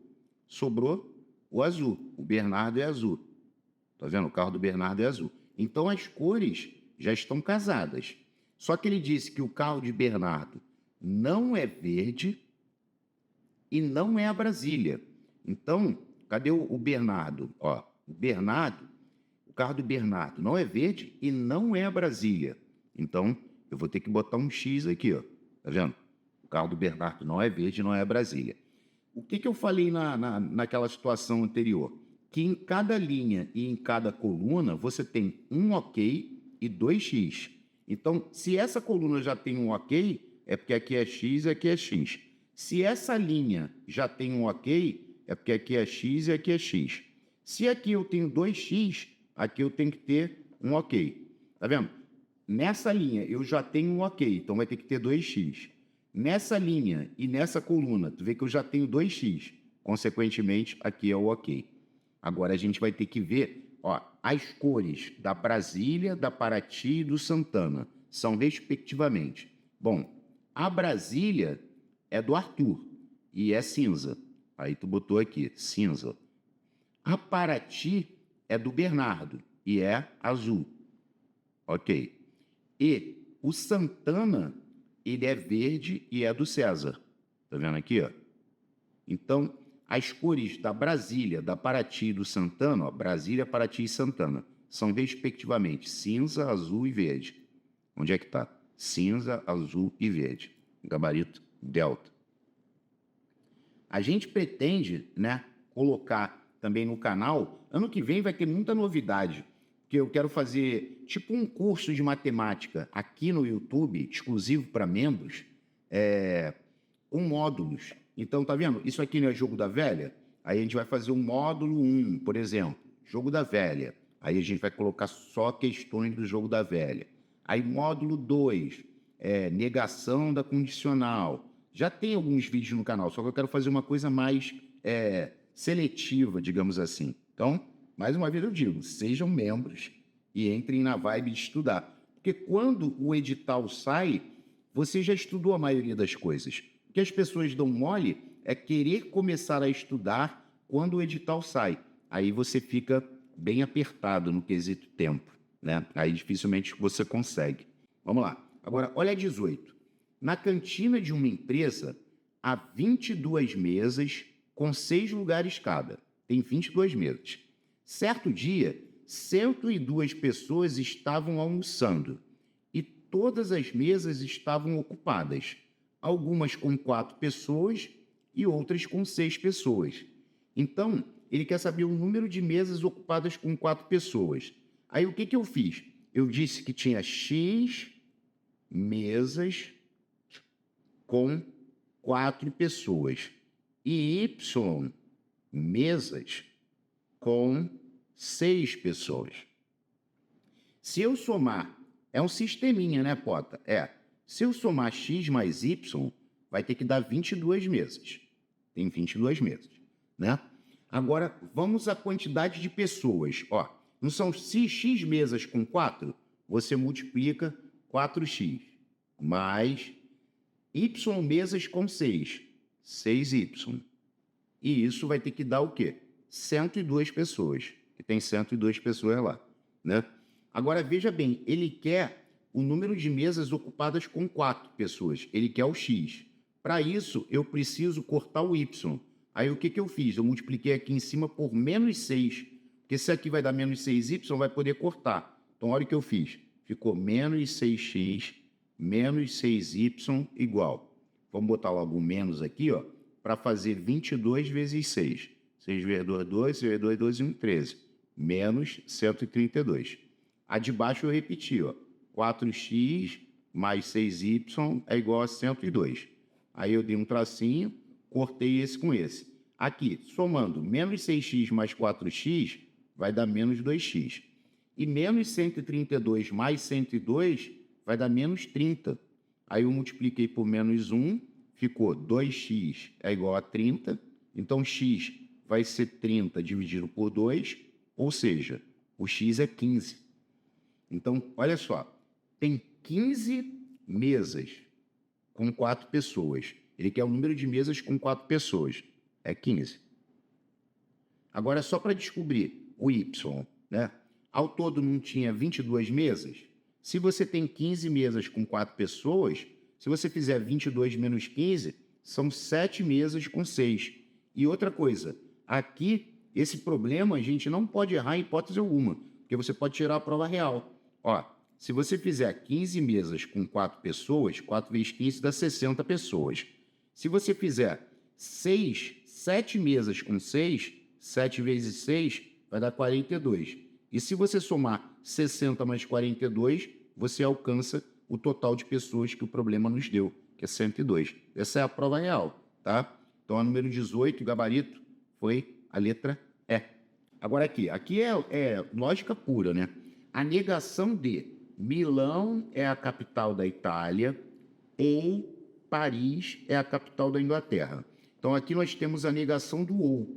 A: Sobrou o azul. O Bernardo é azul. Tá vendo? O carro do Bernardo é azul. Então as cores já estão casadas. Só que ele disse que o carro de Bernardo não é verde e não é a Brasília. Então, cadê o Bernardo? Ó, o carro do Bernardo não é verde e não é a Brasília. Então, eu vou ter que botar um X aqui, ó. Tá vendo? O carro do Bernardo não é verde e não é a Brasília. O que eu falei naquela situação anterior? Que em cada linha e em cada coluna você tem um ok e 2x. Então, se essa coluna já tem um ok, é porque aqui é x e aqui é x. Se essa linha já tem um ok, é porque aqui é x e aqui é x. Se aqui eu tenho 2x, aqui eu tenho que ter um ok. Tá vendo? Nessa linha eu já tenho um ok, então vai ter que ter 2x. Nessa linha e nessa coluna, tu vê que eu já tenho 2x. Consequentemente, aqui é o ok. Agora a gente vai ter que ver, ó, as cores da Brasília, da Paraty e do Santana. São respectivamente. Bom, a Brasília é do Arthur e é cinza. Aí tu botou aqui, cinza. A Paraty é do Bernardo e é azul. Ok. E o Santana, ele é verde e é do César. Tá vendo aqui, ó? Então, as cores da Brasília, da Paraty e do Santana, ó, Brasília, Paraty e Santana, são respectivamente cinza, azul e verde. Onde é que está? Cinza, azul e verde. Gabarito delta. A gente pretende, né, colocar também no canal, ano que vem vai ter muita novidade, porque eu quero fazer tipo um curso de matemática aqui no YouTube, exclusivo para membros, com módulos. Então, tá vendo? Isso aqui não é jogo da velha? Aí a gente vai fazer um módulo 1, por exemplo, jogo da velha. Aí a gente vai colocar só questões do jogo da velha. Aí módulo 2, negação da condicional. Já tem alguns vídeos no canal, só que eu quero fazer uma coisa mais seletiva, digamos assim. Então, mais uma vez eu digo, sejam membros e entrem na vibe de estudar. Porque quando o edital sai, você já estudou a maioria das coisas. O que as pessoas dão mole é querer começar a estudar quando o edital sai. Aí você fica bem apertado no quesito tempo, né? Aí dificilmente você consegue. Vamos lá. Agora, olha a 18. Na cantina de uma empresa, há 22 mesas com 6 lugares cada. Tem 22 mesas. Certo dia, 102 pessoas estavam almoçando e todas as mesas estavam ocupadas, algumas com 4 pessoas e outras com 6 pessoas. Então, ele quer saber o número de mesas ocupadas com 4 pessoas. Aí, o que eu fiz? Eu disse que tinha X mesas com 4 pessoas e Y mesas com 6 pessoas. Se eu somar, é um sisteminha, né, Pota? Se eu somar X mais Y, vai ter que dar 22 mesas. Tem 22 mesas, né? Agora, vamos à quantidade de pessoas. Ó, não são X mesas com 4? Você multiplica 4x mais Y mesas com 6, 6y. E isso vai ter que dar o quê? 102 pessoas, que tem 102 pessoas lá, né? Agora, veja bem, ele quer o número de mesas ocupadas com 4 pessoas, ele quer o x. Para isso, eu preciso cortar o y. Aí, o que eu fiz? Eu multipliquei aqui em cima por menos 6, porque se aqui vai dar menos 6y, vai poder cortar. Então, olha o que eu fiz. Ficou menos 6x menos 6y igual. Vamos botar logo o menos aqui, ó, para fazer 22 vezes 6. 6 vezes 2, 2, 6 vezes 2, 2 e 1, 13. Menos 132. A de baixo eu repeti, ó. 4x mais 6y é igual a 102. Aí eu dei um tracinho, cortei esse com esse. Aqui, somando menos 6x mais 4x, vai dar menos 2x. E menos 132 mais 102 vai dar menos 30. Aí eu multipliquei por menos 1, ficou 2x é igual a 30. Então, x vai ser 30 dividido por 2, ou seja, o x é 15. Então, olha só, tem 15 mesas com 4 pessoas. Ele quer o número de mesas com 4 pessoas. É 15. Agora, só para descobrir o y, né? Ao todo não tinha 22 mesas? Se você tem 15 mesas com 4 pessoas, se você fizer 22 menos 15, são 7 mesas com 6. E outra coisa, aqui, esse problema a gente não pode errar em hipótese alguma, porque você pode tirar a prova real. Ó, se você fizer 15 mesas com 4 pessoas, 4 vezes 15 dá 60 pessoas. Se você fizer 7 mesas com 6, 7 vezes 6 vai dar 42. E se você somar 60 mais 42, você alcança o total de pessoas que o problema nos deu, que é 102. Essa é a prova real, tá? Então, a número 18, o gabarito, foi a letra E. Agora aqui é lógica pura, né? A negação de Milão é a capital da Itália ou Paris é a capital da Inglaterra. Então, aqui nós temos a negação do ou.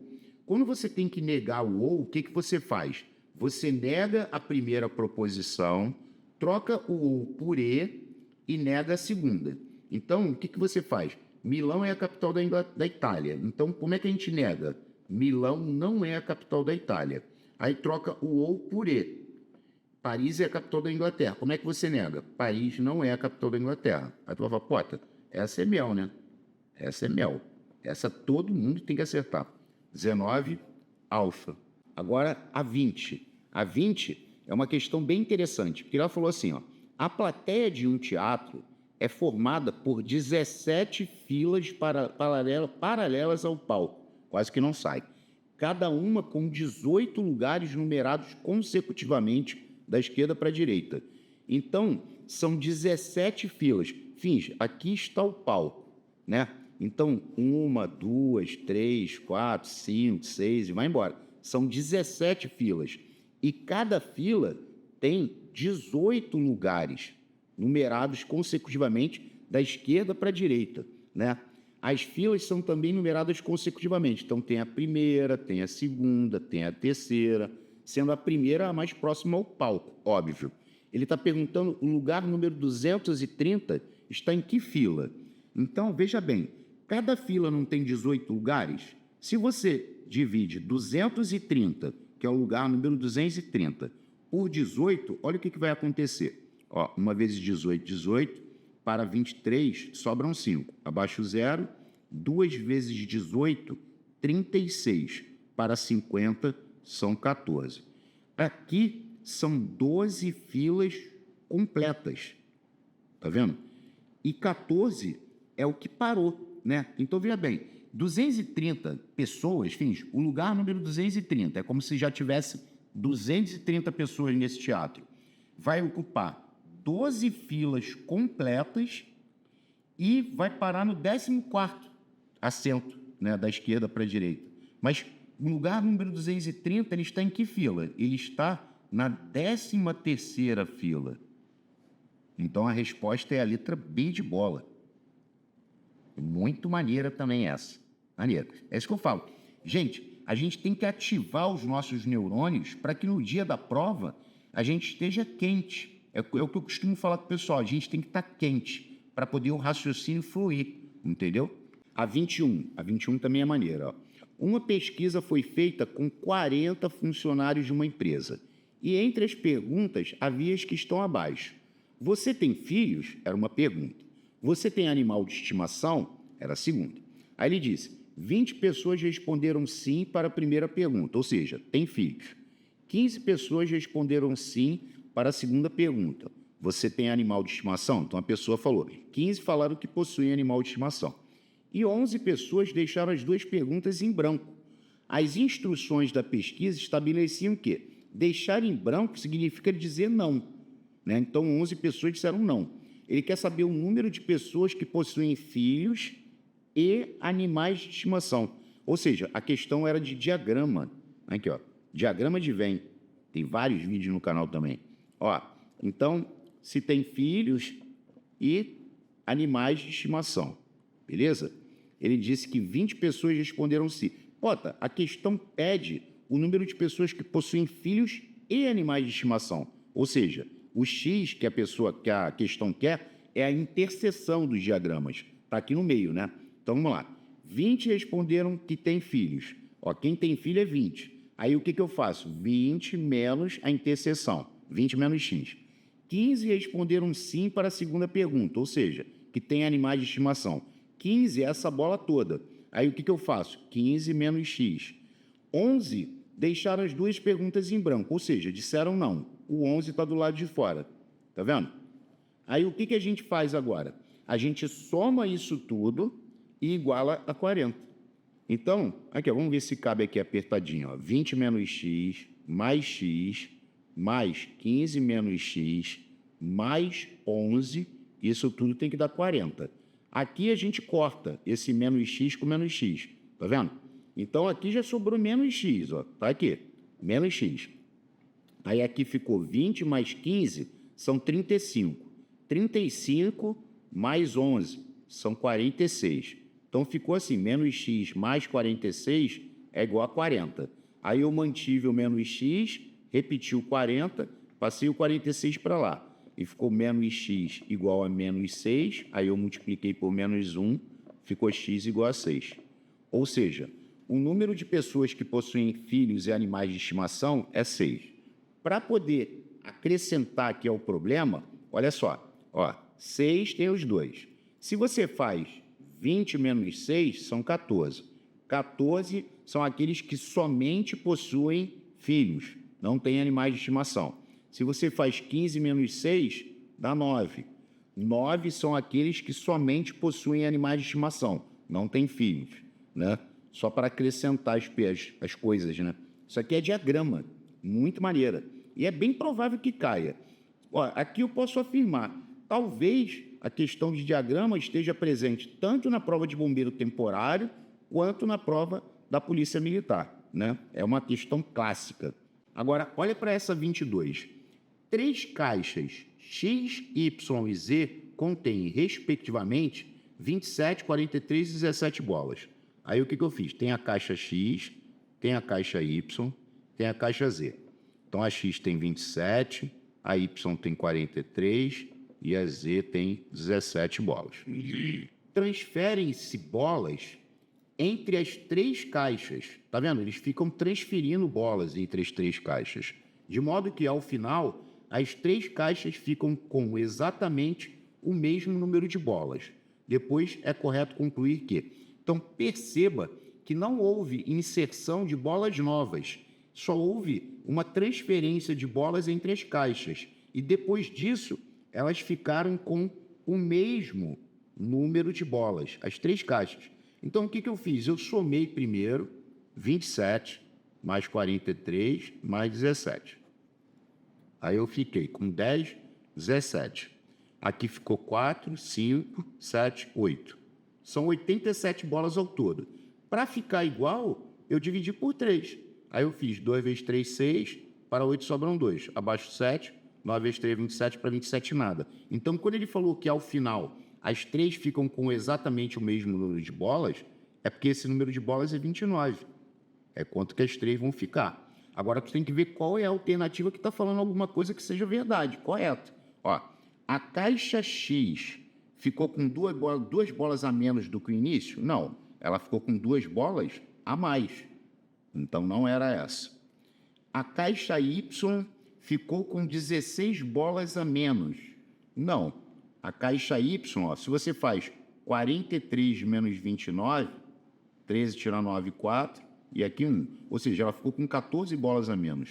A: Quando você tem que negar o ou, o que você faz? Você nega a primeira proposição, troca o ou por e nega a segunda. Então, o que você faz? Milão é a capital da Itália. Então, como é que a gente nega? Milão não é a capital da Itália. Aí troca o ou por e. Paris é a capital da Inglaterra. Como é que você nega? Paris não é a capital da Inglaterra. Aí tu vai falar, Pota, essa é mel, né? Essa é mel. Essa todo mundo tem que acertar. 19, alfa. Agora, a 20. A 20 é uma questão bem interessante, porque ela falou assim, ó, a plateia de um teatro é formada por 17 filas paralelas ao palco, quase que não sai, cada uma com 18 lugares numerados consecutivamente da esquerda para a direita. Então, são 17 filas. Finge, aqui está o palco, né? Então, 1, 2, 3, 4, 5, 6 e vai embora. São 17 filas. E cada fila tem 18 lugares numerados consecutivamente da esquerda para a direita, né? As filas são também numeradas consecutivamente. Então, tem a primeira, tem a segunda, tem a terceira, sendo a primeira a mais próxima ao palco, óbvio. Ele está perguntando o lugar número 230 está em que fila? Então, veja bem, cada fila não tem 18 lugares? Se você divide 230, que é o lugar número 230, por 18, olha o que vai acontecer. Ó, 1 vezes 18, 18, para 23, sobram 5. Abaixo 0, 2 vezes 18, 36. Para 50, são 14. Aqui são 12 filas completas. Tá vendo? E 14 é o que parou, né? Então, veja bem, 230 pessoas, fins, o lugar número 230, é como se já tivesse 230 pessoas nesse teatro. Vai ocupar 12 filas completas e vai parar no 14º assento, né, da esquerda para a direita. Mas o lugar número 230, ele está em que fila? Ele está na 13ª fila. Então, a resposta é a letra B de bola. Muito maneira também essa. Maneira. É isso que eu falo. Gente, a gente tem que ativar os nossos neurônios para que no dia da prova a gente esteja quente. É o que eu costumo falar com o pessoal. A gente tem que estar quente para poder o raciocínio fluir. Entendeu? A 21 também é maneira. Ó. Uma pesquisa foi feita com 40 funcionários de uma empresa. E entre as perguntas havia as que estão abaixo. Você tem filhos? Era uma pergunta. Você tem animal de estimação? Era a segunda. Aí ele disse, 20 pessoas responderam sim para a primeira pergunta, ou seja, tem filhos. 15 pessoas responderam sim para a segunda pergunta. Você tem animal de estimação? Então a pessoa falou. 15 falaram que possuem animal de estimação. E 11 pessoas deixaram as duas perguntas em branco. As instruções da pesquisa estabeleciam que deixar em branco significa dizer não. Né? Então, 11 pessoas disseram não. Ele quer saber o número de pessoas que possuem filhos e animais de estimação. Ou seja, a questão era de diagrama. Aqui, ó, diagrama de Venn. Tem vários vídeos no canal também. Ó, então, se tem filhos e animais de estimação. Beleza? Ele disse que 20 pessoas responderam sim. Pota, a questão pede o número de pessoas que possuem filhos e animais de estimação. Ou seja, o X que a questão quer é a interseção dos diagramas. Está aqui no meio, né? Então, vamos lá. 20 responderam que tem filhos. Ó, quem tem filho é 20. Aí, o que eu faço? 20 menos a interseção. 20 menos X. 15 responderam sim para a segunda pergunta, ou seja, que tem animais de estimação. 15 é essa bola toda. Aí, o que eu faço? 15 menos X. 11 deixaram as duas perguntas em branco, ou seja, disseram não. O 11 está do lado de fora. Tá vendo? Aí, o que a gente faz agora? A gente soma isso tudo e iguala a 40. Então, aqui, ó, vamos ver se cabe aqui apertadinho. Ó. 20 menos X, mais 15 menos X, mais 11, isso tudo tem que dar 40. Aqui a gente corta esse menos X com menos X. Tá vendo? Então, aqui já sobrou menos X. Ó. Tá aqui, menos X. Aí aqui ficou 20 mais 15, são 35. 35 mais 11, são 46. Então, ficou assim, menos x mais 46 é igual a 40. Aí eu mantive o menos x, repeti o 40, passei o 46 para lá. E ficou menos x igual a menos 6, aí eu multipliquei por menos 1, ficou x igual a 6. Ou seja, o número de pessoas que possuem filhos e animais de estimação é 6. Para poder acrescentar aqui ao problema, olha só, ó, 6 tem os dois. Se você faz 20 menos 6, são 14. 14 são aqueles que somente possuem filhos, não têm animais de estimação. Se você faz 15 menos 6, dá 9. 9 são aqueles que somente possuem animais de estimação, não têm filhos, né? Só para acrescentar as coisas, né? Isso aqui é diagrama, muito maneira. E é bem provável que caia. Ó, aqui eu posso afirmar, talvez a questão de diagrama esteja presente tanto na prova de bombeiro temporário quanto na prova da Polícia Militar, né? É uma questão clássica. Agora, olha para essa 22. 3 caixas X, Y e Z contêm, respectivamente, 27, 43 e 17 bolas. Aí, o que eu fiz? Tem a caixa X, tem a caixa Y, tem a caixa Z. Então, a X tem 27, a Y tem 43 e a Z tem 17 bolas. transferem-se bolas entre as 3 caixas. Tá vendo? Eles ficam transferindo bolas entre as 3 caixas. De modo que, ao final, as 3 caixas ficam com exatamente o mesmo número de bolas. Depois, é correto concluir que... Então, perceba que não houve inserção de bolas novas. Só houve uma transferência de bolas entre as caixas. E, depois disso, elas ficaram com o mesmo número de bolas, as 3 caixas. Então, o que eu fiz? Eu somei primeiro 27 mais 43 mais 17. Aí eu fiquei com 10, 17. Aqui ficou 4, 5, 7, 8. São 87 bolas ao todo. Para ficar igual, eu dividi por 3. Aí eu fiz 2 vezes 3, 6, para 8 sobram 2. Abaixo 7, 9 vezes 3, 27, para 27 nada. Então, quando ele falou que ao final as 3 ficam com exatamente o mesmo número de bolas, é porque esse número de bolas é 29. É quanto que as 3 vão ficar. Agora, tu tem que ver qual é a alternativa que está falando alguma coisa que seja verdade, correto. Ó, a caixa X ficou com 2 bolas a menos do que o início? Não, ela ficou com 2 bolas a mais. Então, não era essa. A caixa Y ficou com 16 bolas a menos. Não, a caixa Y, ó, se você faz 43 menos 29, 13 tira 9, 4, e aqui 1. Ou seja, ela ficou com 14 bolas a menos.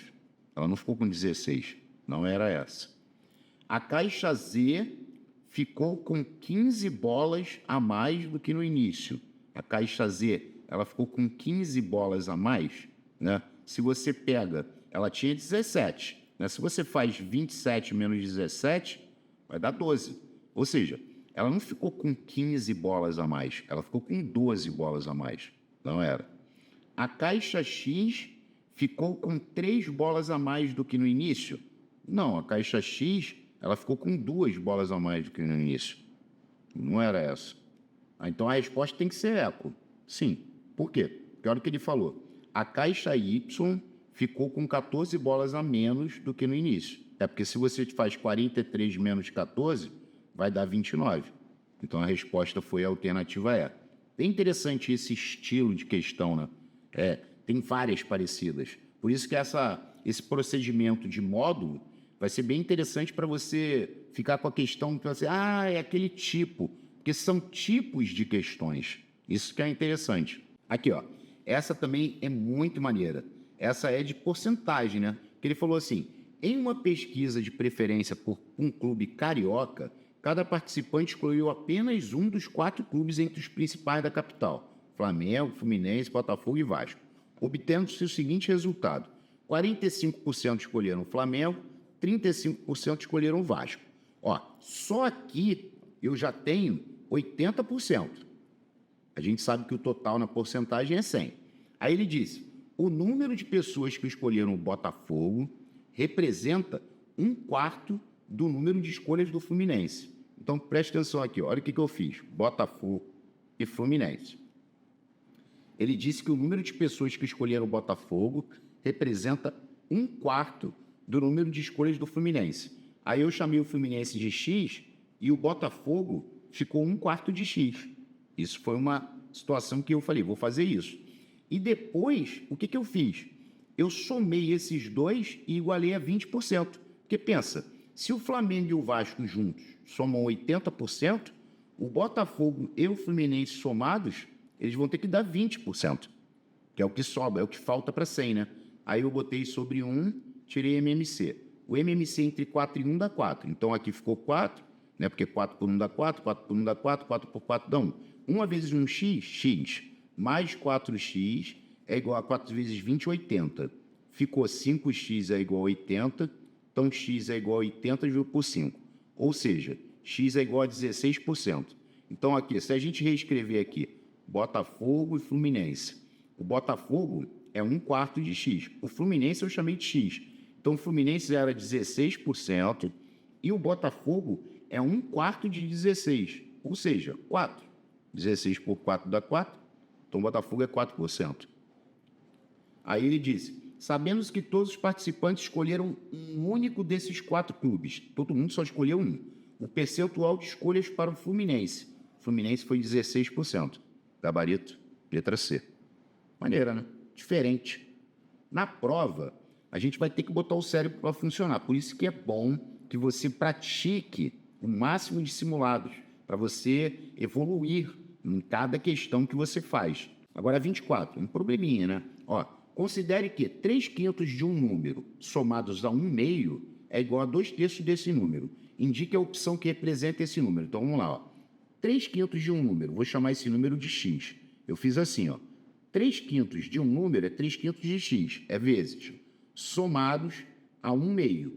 A: Ela não ficou com 16. Não era essa. A caixa Z ficou com 15 bolas a mais do que no início. A caixa Z, ela ficou com 15 bolas a mais, né? Se você pega, ela tinha 17, né? Se você faz 27 menos 17, vai dar 12. Ou seja, ela não ficou com 15 bolas a mais, ela ficou com 12 bolas a mais. Não era. A caixa X ficou com 3 bolas a mais do que no início? Não, a caixa X, ela ficou com 2 bolas a mais do que no início. Não era essa. Então, a resposta tem que ser eco. Sim. Por quê? Porque olha o que ele falou. A caixa Y ficou com 14 bolas a menos do que no início. É porque se você faz 43 menos 14, vai dar 29. Então, a resposta foi a alternativa E. É interessante esse estilo de questão, né? Tem várias parecidas. Por isso que esse procedimento de módulo vai ser bem interessante para você ficar com a questão que você, é aquele tipo, porque são tipos de questões. Isso que é interessante. Aqui, ó, essa também é muito maneira. Essa é de porcentagem, né? Que ele falou assim, em uma pesquisa de preferência por um clube carioca, cada participante escolheu apenas um dos 4 clubes entre os principais da capital. Flamengo, Fluminense, Botafogo e Vasco, obtendo-se o seguinte resultado. 45% escolheram o Flamengo, 35% escolheram o Vasco. Ó, só aqui eu já tenho 80%. A gente sabe que o total na porcentagem é 100. Aí ele disse, o número de pessoas que escolheram o Botafogo representa 1/4 do número de escolhas do Fluminense. Então, preste atenção aqui, olha o que eu fiz. Botafogo e Fluminense. Ele disse que o número de pessoas que escolheram o Botafogo representa 1/4 do número de escolhas do Fluminense. Aí eu chamei o Fluminense de X e o Botafogo ficou 1/4 de X. Isso foi uma situação que eu falei, vou fazer isso. E depois, o que eu fiz? Eu somei esses dois e igualei a 20%. Porque pensa, se o Flamengo e o Vasco juntos somam 80%, o Botafogo e o Fluminense somados, eles vão ter que dar 20%, que é o que sobra, é o que falta para 100, né? Aí eu botei sobre 1, tirei MMC. O MMC entre 4 e 1 dá 4. Então, aqui ficou 4, né? Porque 4 por 1 dá 4, 4 por 1 dá 4, 4 por 4 dá 1. 1 vezes 1x, x, mais 4x é igual a 4 vezes 20, 80. Ficou 5x é igual a 80, então x é igual a 80 dividido por 5. Ou seja, x é igual a 16%. Então, aqui, se a gente reescrever aqui, Botafogo e Fluminense. O Botafogo é 1/4 de x. O Fluminense eu chamei de x. Então, o Fluminense era 16% e o Botafogo é 1/4 de 16, ou seja, 4. 16 por 4 dá 4, então o Botafogo é 4%. Aí ele disse, sabemos que todos os participantes escolheram um único desses 4 clubes. Todo mundo só escolheu um. O percentual de escolhas para o Fluminense. Fluminense foi 16%. Gabarito, letra C. Maneira, né? Diferente. Na prova, a gente vai ter que botar o cérebro para funcionar. Por isso que é bom que você pratique o máximo de simulados, para você evoluir em cada questão que você faz. Agora, 24, um probleminha, né? Ó, considere que 3/5 de um número somados a 1/2 é igual a 2/3 desse número. Indique a opção que representa esse número. Então, vamos lá, ó. 3/5 de um número, vou chamar esse número de x. Eu fiz assim, ó. 3/5 de um número é 3/5 de x, é vezes, somados a 1/2,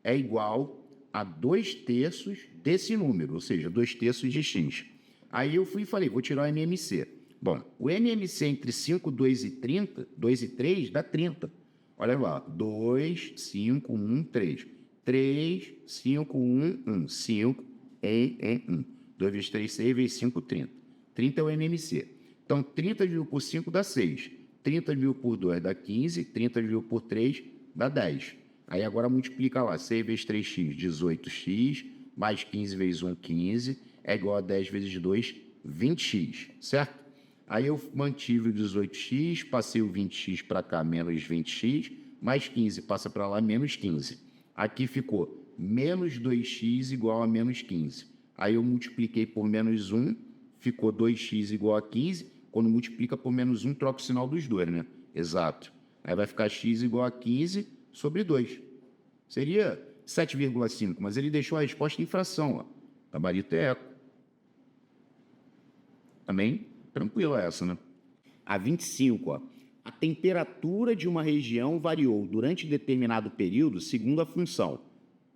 A: é igual a 2/3 desse número, ou seja, 2/3 de x. Aí eu fui e falei, vou tirar o MMC. Bom, o MMC entre 5, 2 e 30, 2 e 3 dá 30. Olha lá, 2, 5, 1, 3. 3, 5, 1, 1. 5, 1. 2 vezes 3, 6 vezes 5, 30. 30 é o MMC. Então, 30 dividido por 5 dá 6. 30 dividido por 2 dá 15. 30 dividido por 3 dá 10. Aí agora multiplica lá. 6 vezes 3x, 18x. Mais 15 vezes 1, 15. É igual a 10 vezes 2, 20x. Certo? Aí eu mantive o 18x, passei o 20x para cá, menos 20x. Mais 15 passa para lá, menos 15. Aqui ficou menos 2x igual a menos 15. Aí eu multipliquei por menos 1, ficou 2x igual a 15. Quando multiplica por menos 1, troca o sinal dos dois, né? Exato. Aí vai ficar x igual a 15 sobre 2. Seria 7,5, mas ele deixou a resposta em fração, ó. Gabarito é eco. Também tranquila essa, né? A 25, ó. A temperatura de uma região variou durante determinado período segundo a função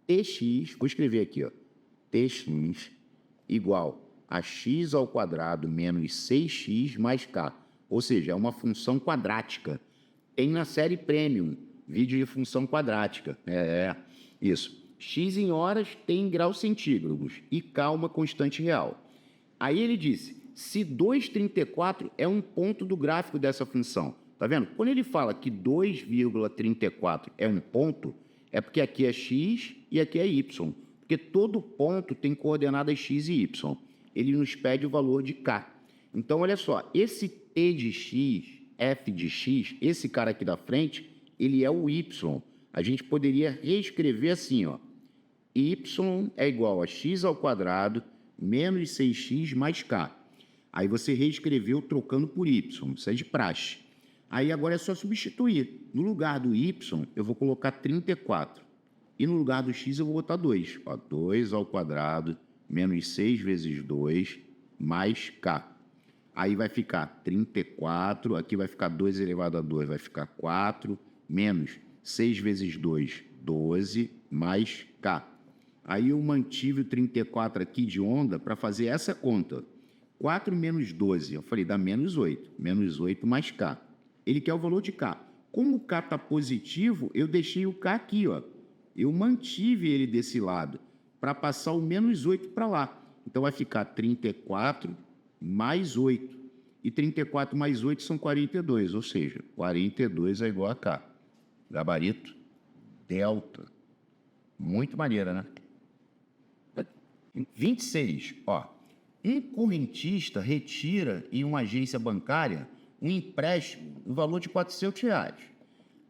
A: Tx, vou escrever aqui, ó, Tx igual a x ao quadrado menos 6x mais k, ou seja, é uma função quadrática. Tem na série Premium, vídeo de função quadrática. Isso. X em horas tem em graus centígrados e k uma constante real. Aí ele disse, se 2,34 é um ponto do gráfico dessa função. Tá vendo? Quando ele fala que 2,34 é um ponto, é porque aqui é x e aqui é y. Porque todo ponto tem coordenadas x e y. Ele nos pede o valor de k. Então, olha só, esse t de x, f de x, esse cara aqui da frente, ele é o y. A gente poderia reescrever assim, ó. Y é igual a x ao quadrado menos 6x mais k. Aí você reescreveu trocando por y, isso é de praxe. Aí agora é só substituir. No lugar do y, eu vou colocar 34. E no lugar do x eu vou botar 2. Ó, 2 ao quadrado menos 6 vezes 2 mais k. Aí vai ficar 34, aqui vai ficar 2 elevado a 2, vai ficar 4, menos 6 vezes 2, 12, mais k. Aí eu mantive o 34 aqui de onda para fazer essa conta. 4 menos 12, eu falei, dá menos 8. Menos 8 mais k. Ele quer o valor de k. Como o k está positivo, eu deixei o k aqui, ó. Eu mantive ele desse lado para passar o menos 8 para lá. Então, vai ficar 34 mais 8. E 34 mais 8 são 42, ou seja, 42 é igual a k. Gabarito, delta. Muito maneira, né? 26, ó. Um correntista retira em uma agência bancária um empréstimo no valor de R$400,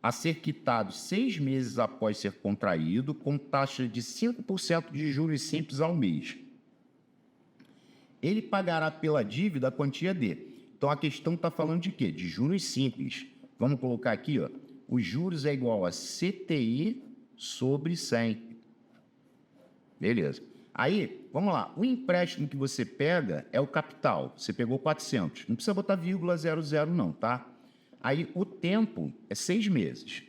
A: a ser quitado 6 meses após ser contraído, com taxa de 5% de juros simples ao mês. Ele pagará pela dívida a quantia de. Então, a questão está falando de quê? De juros simples. Vamos colocar aqui, ó. Os juros é igual a CTI sobre 100. Beleza. Aí, vamos lá. O empréstimo que você pega é o capital. Você pegou 400. Não precisa botar vírgula 00 não, tá? Aí, o tempo é 6 meses.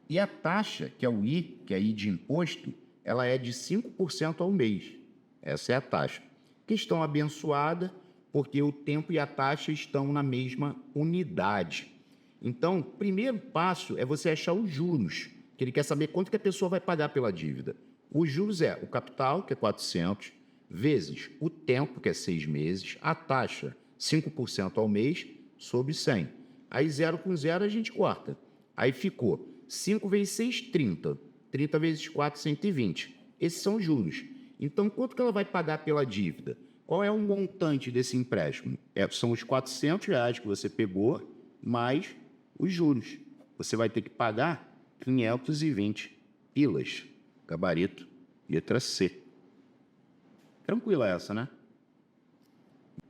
A: E a taxa, que é o I, que é I de imposto, ela é de 5% ao mês. Essa é a taxa. Questão abençoada, porque o tempo e a taxa estão na mesma unidade. Então, o primeiro passo é você achar os juros, que ele quer saber quanto que a pessoa vai pagar pela dívida. Os juros é o capital, que é 400, vezes o tempo, que é 6 meses, a taxa, 5% ao mês, sobre 100. Aí, 0 com 0, a gente corta. Aí ficou 5 vezes 6, 30. 30 vezes 4, 120. Esses são os juros. Então, quanto que ela vai pagar pela dívida? Qual é o montante desse empréstimo? São os R$ 400 que você pegou, mais os juros. Você vai ter que pagar 520 pilas. Gabarito, letra C. Tranquila essa, né?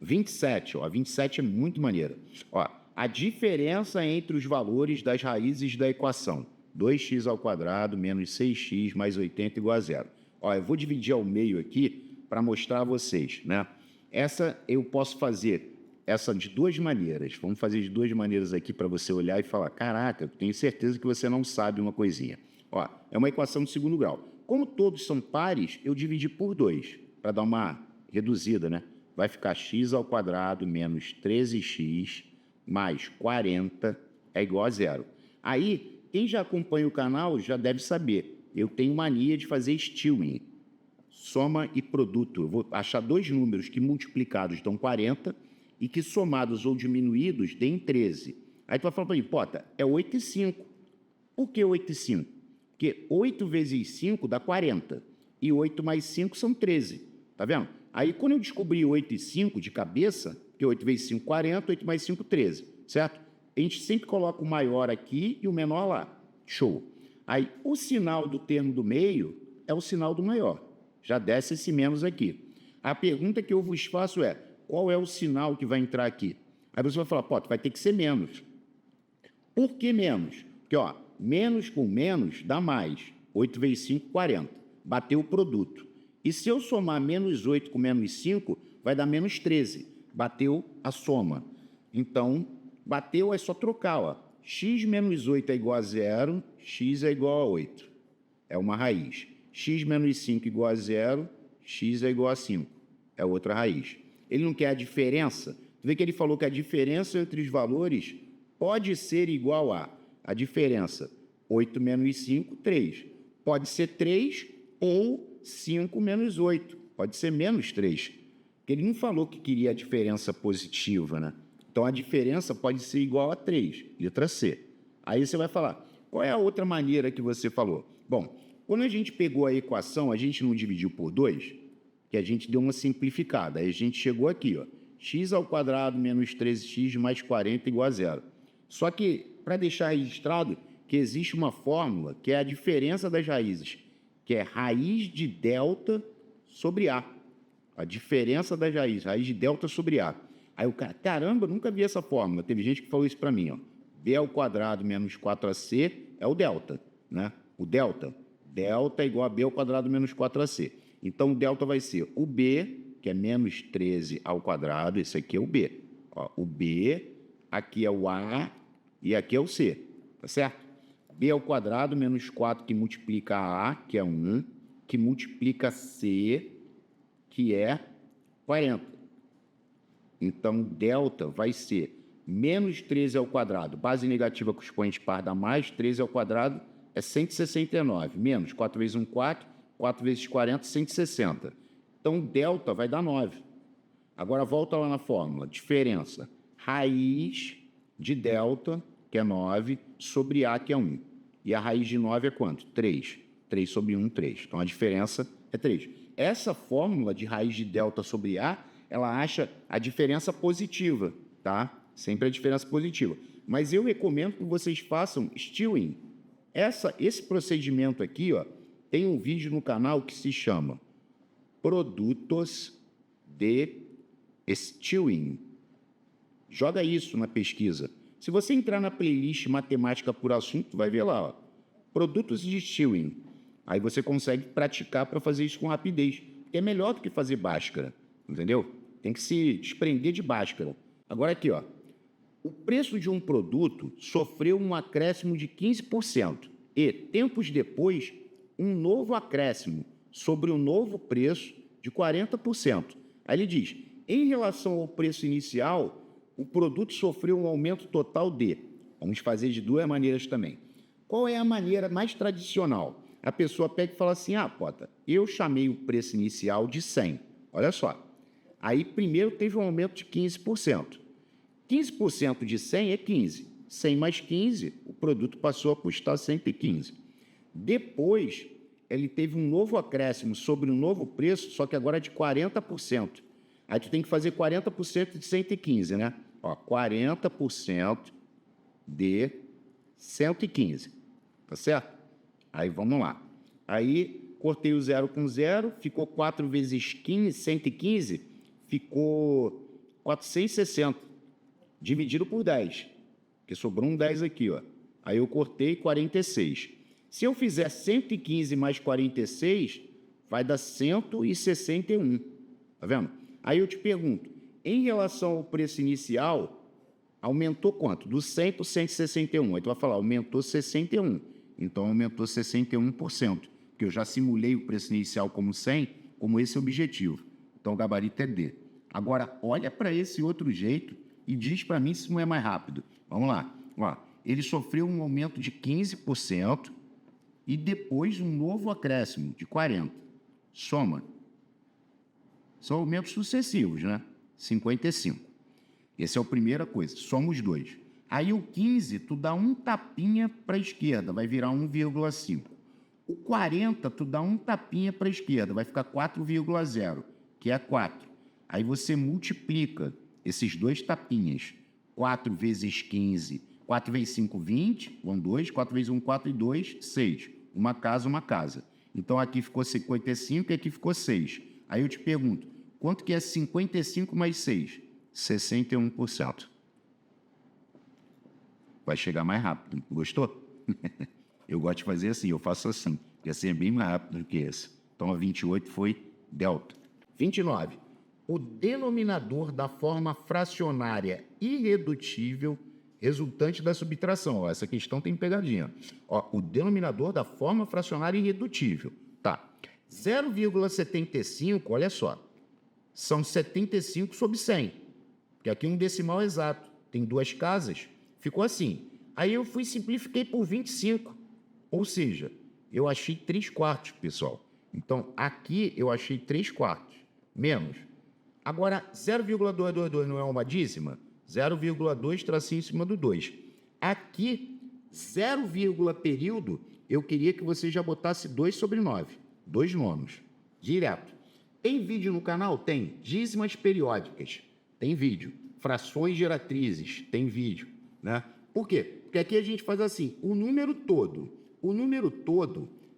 A: 27, ó. 27 é muito maneira. Ó, a diferença entre os valores das raízes da equação. 2x² menos 6x mais 80 igual a zero. Ó, eu vou dividir ao meio aqui para mostrar a vocês, né? Essa eu posso fazer essa de duas maneiras. Vamos fazer de duas maneiras aqui para você olhar e falar, caraca, eu tenho certeza que você não sabe uma coisinha. Ó, é uma equação de segundo grau. Como todos são pares, eu dividi por 2, para dar uma reduzida, né? Vai ficar x² menos 13x mais 40 é igual a zero. Aí, quem já acompanha o canal já deve saber, eu tenho mania de fazer Stewing, soma e produto. Eu vou achar dois números que multiplicados dão 40 e que somados ou diminuídos deem 13. Aí tu vai falar para mim, Pota, é 8 e 5. Por que 8 e 5? Porque 8 vezes 5 dá 40 e 8 mais 5 são 13. Tá vendo? Aí, quando eu descobri 8 e 5 de cabeça, que 8 vezes 5, 40, 8 mais 5, 13, certo? A gente sempre coloca o maior aqui e o menor lá. Show. Aí, o sinal do termo do meio é o sinal do maior. Já desce esse menos aqui. A pergunta que eu vos faço é, qual é o sinal que vai entrar aqui? Aí você vai falar, pô, vai ter que ser menos. Por que menos? Porque, ó, menos com menos dá mais. 8 vezes 5, 40. Bateu o produto. E se eu somar menos 8 com menos 5, vai dar menos 13. Bateu a soma. Então, bateu é só trocar, ó. X menos 8 é igual a zero, x é igual a 8. É uma raiz. X menos 5 igual a zero, x é igual a 5. É outra raiz. Ele não quer a diferença? Tu vê que ele falou que a diferença entre os valores pode ser igual a diferença 8 menos 5, 3. Pode ser 3 ou 5 menos 8. Pode ser menos 3. Porque ele não falou que queria a diferença positiva, né? Então, a diferença pode ser igual a 3, letra C. Aí você vai falar, qual é a outra maneira que você falou? Bom, quando a gente pegou a equação, a gente não dividiu por 2, que a gente deu uma simplificada. Aí a gente chegou aqui, ó, x² menos 13x mais 40 igual a zero. Só que, para deixar registrado, que existe uma fórmula que é a diferença das raízes, que é raiz de delta sobre A. A diferença das raízes, raiz de delta sobre A. Aí o cara, caramba, nunca vi essa fórmula. Teve gente que falou isso para mim, ó. B² menos 4AC é o delta, né? O delta. Delta é igual a B² menos 4AC. Então, o delta vai ser o B, que é menos 13 ao quadrado, esse aqui é o B. Ó, o B, aqui é o A e aqui é o C, tá certo? B² menos 4, que multiplica A, que é 1, que multiplica C, que é 40. Então, delta vai ser menos 13 ao quadrado, base negativa com expoente par dá mais, 13 ao quadrado é 169, menos 4 vezes 1, 4, 4 vezes 40, 160. Então, delta vai dar 9. Agora, volta lá na fórmula, diferença, raiz de delta, que é 9, sobre A, que é 1. E a raiz de 9 é quanto? 3. 3 sobre 1, 3. Então, a diferença é 3. Essa fórmula de raiz de delta sobre A, ela acha a diferença positiva, tá? Sempre a diferença positiva. Mas eu recomendo que vocês façam Stewing. Esse procedimento aqui, ó, tem um vídeo no canal que se chama Produtos de Stewing. Joga isso na pesquisa. Se você entrar na playlist Matemática por Assunto, vai ver lá, ó, Produtos de Stewing. Aí você consegue praticar para fazer isso com rapidez. É melhor do que fazer Bhaskara, entendeu? Tem que se desprender de Bhaskara. Agora aqui, ó. O preço de um produto sofreu um acréscimo de 15% e, tempos depois, um novo acréscimo sobre o novo preço de 40%. Aí ele diz, em relação ao preço inicial, o produto sofreu um aumento total de... Vamos fazer de duas maneiras também. Qual é a maneira mais tradicional? A pessoa pega e fala assim, Pota, eu chamei o preço inicial de 100. Olha só. Aí, primeiro, teve um aumento de 15%. 15% de 100 é 15. 100 mais 15, o produto passou a custar 115. Depois, ele teve um novo acréscimo sobre um novo preço, só que agora é de 40%. Aí tu tem que fazer 40% de 115, né? Ó, 40% de 115, tá certo? Aí vamos lá. Aí cortei o 0 com 0, ficou 4 vezes 15, 115, ficou 460, dividido por 10, porque sobrou um 10 aqui, ó. Aí eu cortei 46. Se eu fizer 115 mais 46, vai dar 161, tá vendo? Aí eu te pergunto, em relação ao preço inicial, aumentou quanto? Do 100 para 161. Aí tu vai falar, aumentou 61. Então, aumentou 61%, porque eu já simulei o preço inicial como 100, como esse é o objetivo. Então, o gabarito é D. Agora, olha para esse outro jeito e diz para mim se não é mais rápido. Vamos lá. Ó, ele sofreu um aumento de 15% e depois um novo acréscimo de 40%. Soma. São aumentos sucessivos, né? 55. Essa é a primeira coisa. Soma os dois. Aí o 15, tu dá um tapinha para a esquerda, vai virar 1,5. O 40, tu dá um tapinha para a esquerda, vai ficar 4,0, que é 4. Aí você multiplica esses dois tapinhas. 4 vezes 15, 4 vezes 5, 20, vão 2, 4 vezes 1, 4 e 2, 6. Uma casa, uma casa. Então, aqui ficou 55 e aqui ficou 6. Aí eu te pergunto, quanto que é 55 mais 6? 61%. Vai chegar mais rápido. Gostou? Eu gosto de fazer assim, eu faço assim. Ia ser bem mais rápido do que esse. Então, a 28 foi delta. 29. O denominador da forma fracionária irredutível resultante da subtração. Ó, essa questão tem pegadinha. Ó, o denominador da forma fracionária irredutível. Tá. 0,75, olha só, são 75 sobre 100. Porque aqui um decimal exato. Tem duas casas. Ficou assim. Aí eu fui e simplifiquei por 25. Ou seja, eu achei 3/4, pessoal. Então, aqui eu achei 3/4. Menos. Agora, 0,222 não é uma dízima? 0,2 tracinho em cima do 2. Aqui, 0, período, eu queria que você já botasse 2 sobre 9. 2 nonos. Direto. Tem vídeo no canal? Tem. Dízimas periódicas. Tem vídeo. Frações geratrizes. Tem vídeo. Né? Por quê? Porque aqui a gente faz assim, o número todo,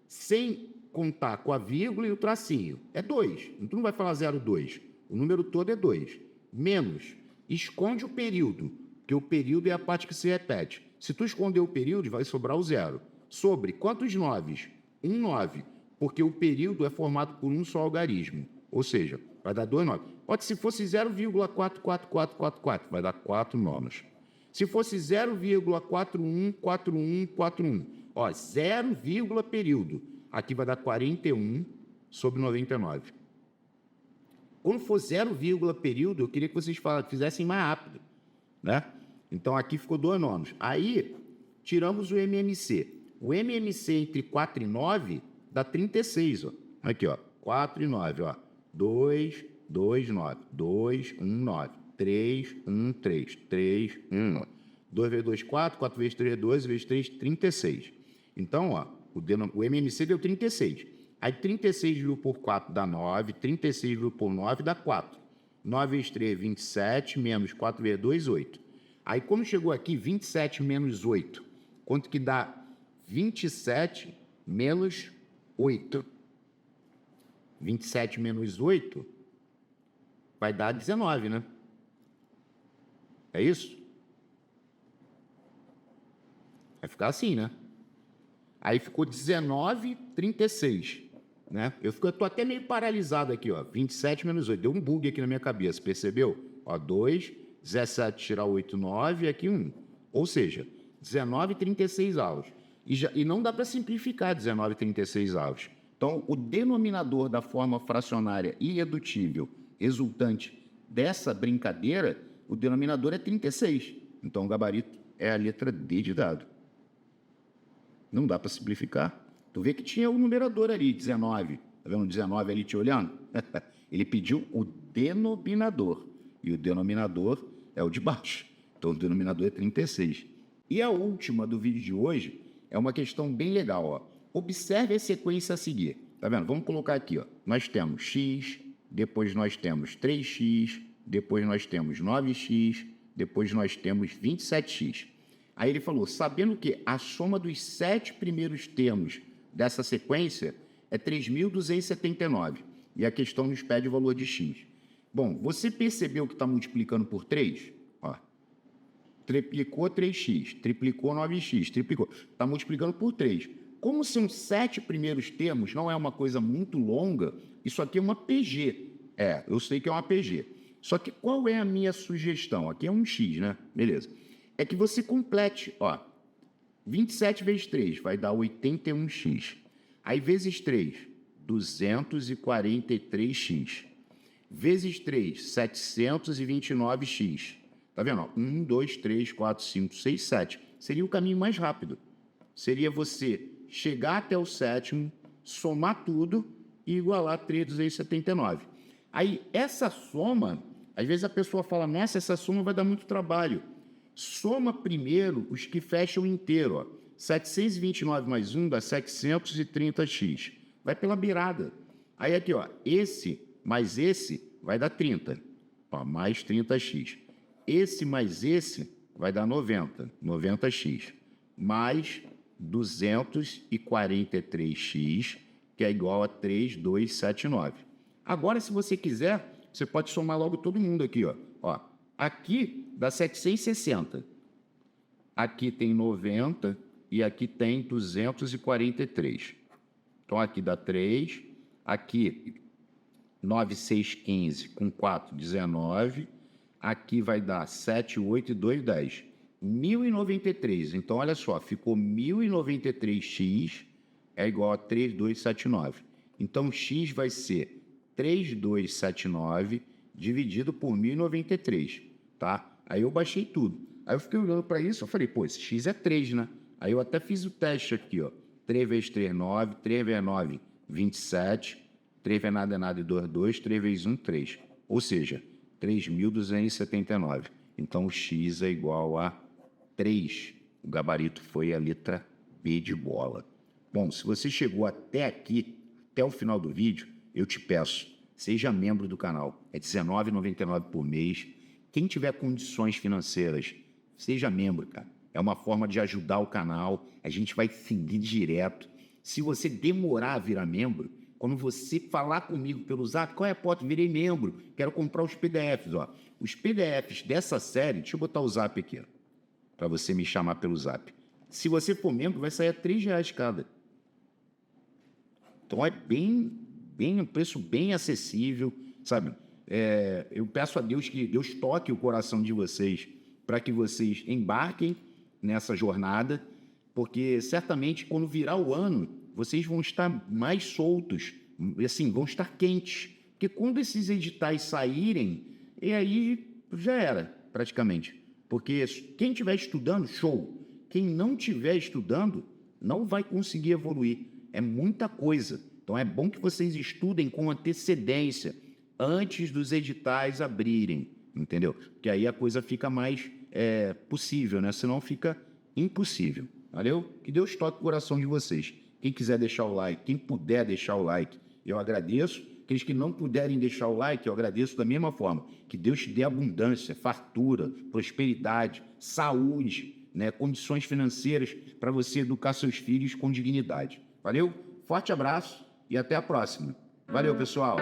A: sem contar com a vírgula e o tracinho, é 2. Então, tu não vai falar 0,2. O número todo é 2. Menos. Esconde o período, porque o período é a parte que se repete. Se tu esconder o período, vai sobrar o 0. Sobre quantos 9? 9, porque o período é formado por um só algarismo. Ou seja, vai dar 2 9. Pode, se fosse 0,44444, vai dar 4 nonos. Se fosse 0,414141, ó, 0, período, aqui vai dar 41 sobre 99. Quando for 0, período, eu queria que vocês fizessem mais rápido, né? Então, aqui ficou 2 nonos. Aí, tiramos o MMC. O MMC entre 4 e 9 dá 36, ó. Aqui, ó, 4 e 9, ó. 2, 2, 9. 2, 1, 9. 3, 1, 3. 3, 1, 9. 2 vezes 2, 4. 4 vezes 3, 12. Vezes 3, 36. Então, ó, o MMC deu 36. Aí 36 dividido por 4 dá 9, 36 dividido por 9 dá 4. 9 vezes 3, 27, menos 4 vezes 2, 8. Aí, quando chegou aqui, 27 menos 8, quanto que dá 27 menos 8? 27 menos 8 vai dar 19, né? É isso? Vai ficar assim, né? Aí ficou 19,36. Né? Eu tô até meio paralisado aqui, ó. 27 menos 8. Deu um bug aqui na minha cabeça, percebeu? Ó, 2, 17 tirar 8, 9, e aqui 1. Ou seja, 19,36 avos. E não dá para simplificar 19,36 avos. Então, o denominador da forma fracionária irredutível resultante dessa brincadeira, o denominador é 36. Então, o gabarito é a letra D de dado. Não dá para simplificar. Tu vê que tinha o numerador ali, 19. Tá vendo o 19 ali te olhando? Ele pediu o denominador. E o denominador é o de baixo. Então, o denominador é 36. E a última do vídeo de hoje é uma questão bem legal. Ó. Observe a sequência a seguir. Tá vendo? Vamos colocar aqui, ó. Nós temos x, depois nós temos 3x, depois nós temos 9x, depois nós temos 27x. Aí ele falou, sabendo que a soma dos 7 primeiros termos dessa sequência é 3.279, e a questão nos pede o valor de x. Bom, você percebeu que está multiplicando por 3? Ó, triplicou 3x, triplicou 9x, triplicou. Está multiplicando por 3. Como são 7 primeiros termos, não é uma coisa muito longa, isso aqui é uma PG. Eu sei que é uma PG. Só que qual é a minha sugestão? Aqui é um x, né? Beleza. É que você complete, ó. 27 vezes 3 vai dar 81x. Aí, vezes 3, 243x. Vezes 3, 729x. Tá vendo? Ó? 1, 2, 3, 4, 5, 6, 7. Seria o caminho mais rápido. Seria você chegar até o sétimo, somar tudo e igualar 3.279. Aí, essa soma, às vezes a pessoa fala, nossa, essa soma vai dar muito trabalho. Soma primeiro os que fecham inteiro, ó. 729 mais 1 dá 730x. Vai pela beirada. Aí aqui, ó, esse mais esse vai dar 30. Ó, mais 30x. Esse mais esse vai dar 90x. Mais 243x, que é igual a 3.279. Agora, se você quiser, você pode somar logo todo mundo aqui, ó. Ó, aqui dá 760. Aqui tem 90 e aqui tem 243. Então, aqui dá 3. Aqui, 9, 6, 15 com 4, 19. Aqui vai dar 7, 8 e 2, 10. 1.093. Então, olha só, ficou 1.093x é igual a 3.279. Então, x vai ser 3.279 dividido por 1.093, tá? Aí eu baixei tudo. Aí eu fiquei olhando para isso, eu falei, pô, esse x é 3, né? Aí eu até fiz o teste aqui, ó. 3 vezes 3, 9. 3 vezes 9, 27. 3 vezes nada é nada e 2, 2. 3 vezes 1, 3. Ou seja, 3.279. Então, o x é igual a 3. O gabarito foi a letra B de bola. Bom, se você chegou até aqui, até o final do vídeo, eu te peço, seja membro do canal. É R$19,99 por mês. Quem tiver condições financeiras, seja membro, cara. É uma forma de ajudar o canal. A gente vai seguir direto. Se você demorar a virar membro, quando você falar comigo pelo Zap, qual é a foto? Virei membro, quero comprar os PDFs. Ó. Os PDFs dessa série, deixa eu botar o Zap aqui, para você me chamar pelo Zap. Se você for membro, vai sair a R$3 cada. Então é um preço bem acessível, sabe? Eu peço a Deus que Deus toque o coração de vocês para que vocês embarquem nessa jornada, porque certamente quando virar o ano, vocês vão estar mais soltos, assim, vão estar quentes. Porque quando esses editais saírem, e aí já era, praticamente. Porque quem estiver estudando, show. Quem não estiver estudando, não vai conseguir evoluir. É muita coisa. Então, é bom que vocês estudem com antecedência, antes dos editais abrirem, entendeu? Porque aí a coisa fica mais possível, né? Senão fica impossível. Valeu? Que Deus toque o coração de vocês. Quem quiser deixar o like, quem puder deixar o like, eu agradeço. Aqueles que não puderem deixar o like, eu agradeço da mesma forma. Que Deus te dê abundância, fartura, prosperidade, saúde, né? Condições financeiras para você educar seus filhos com dignidade. Valeu? Forte abraço e até a próxima. Valeu, pessoal!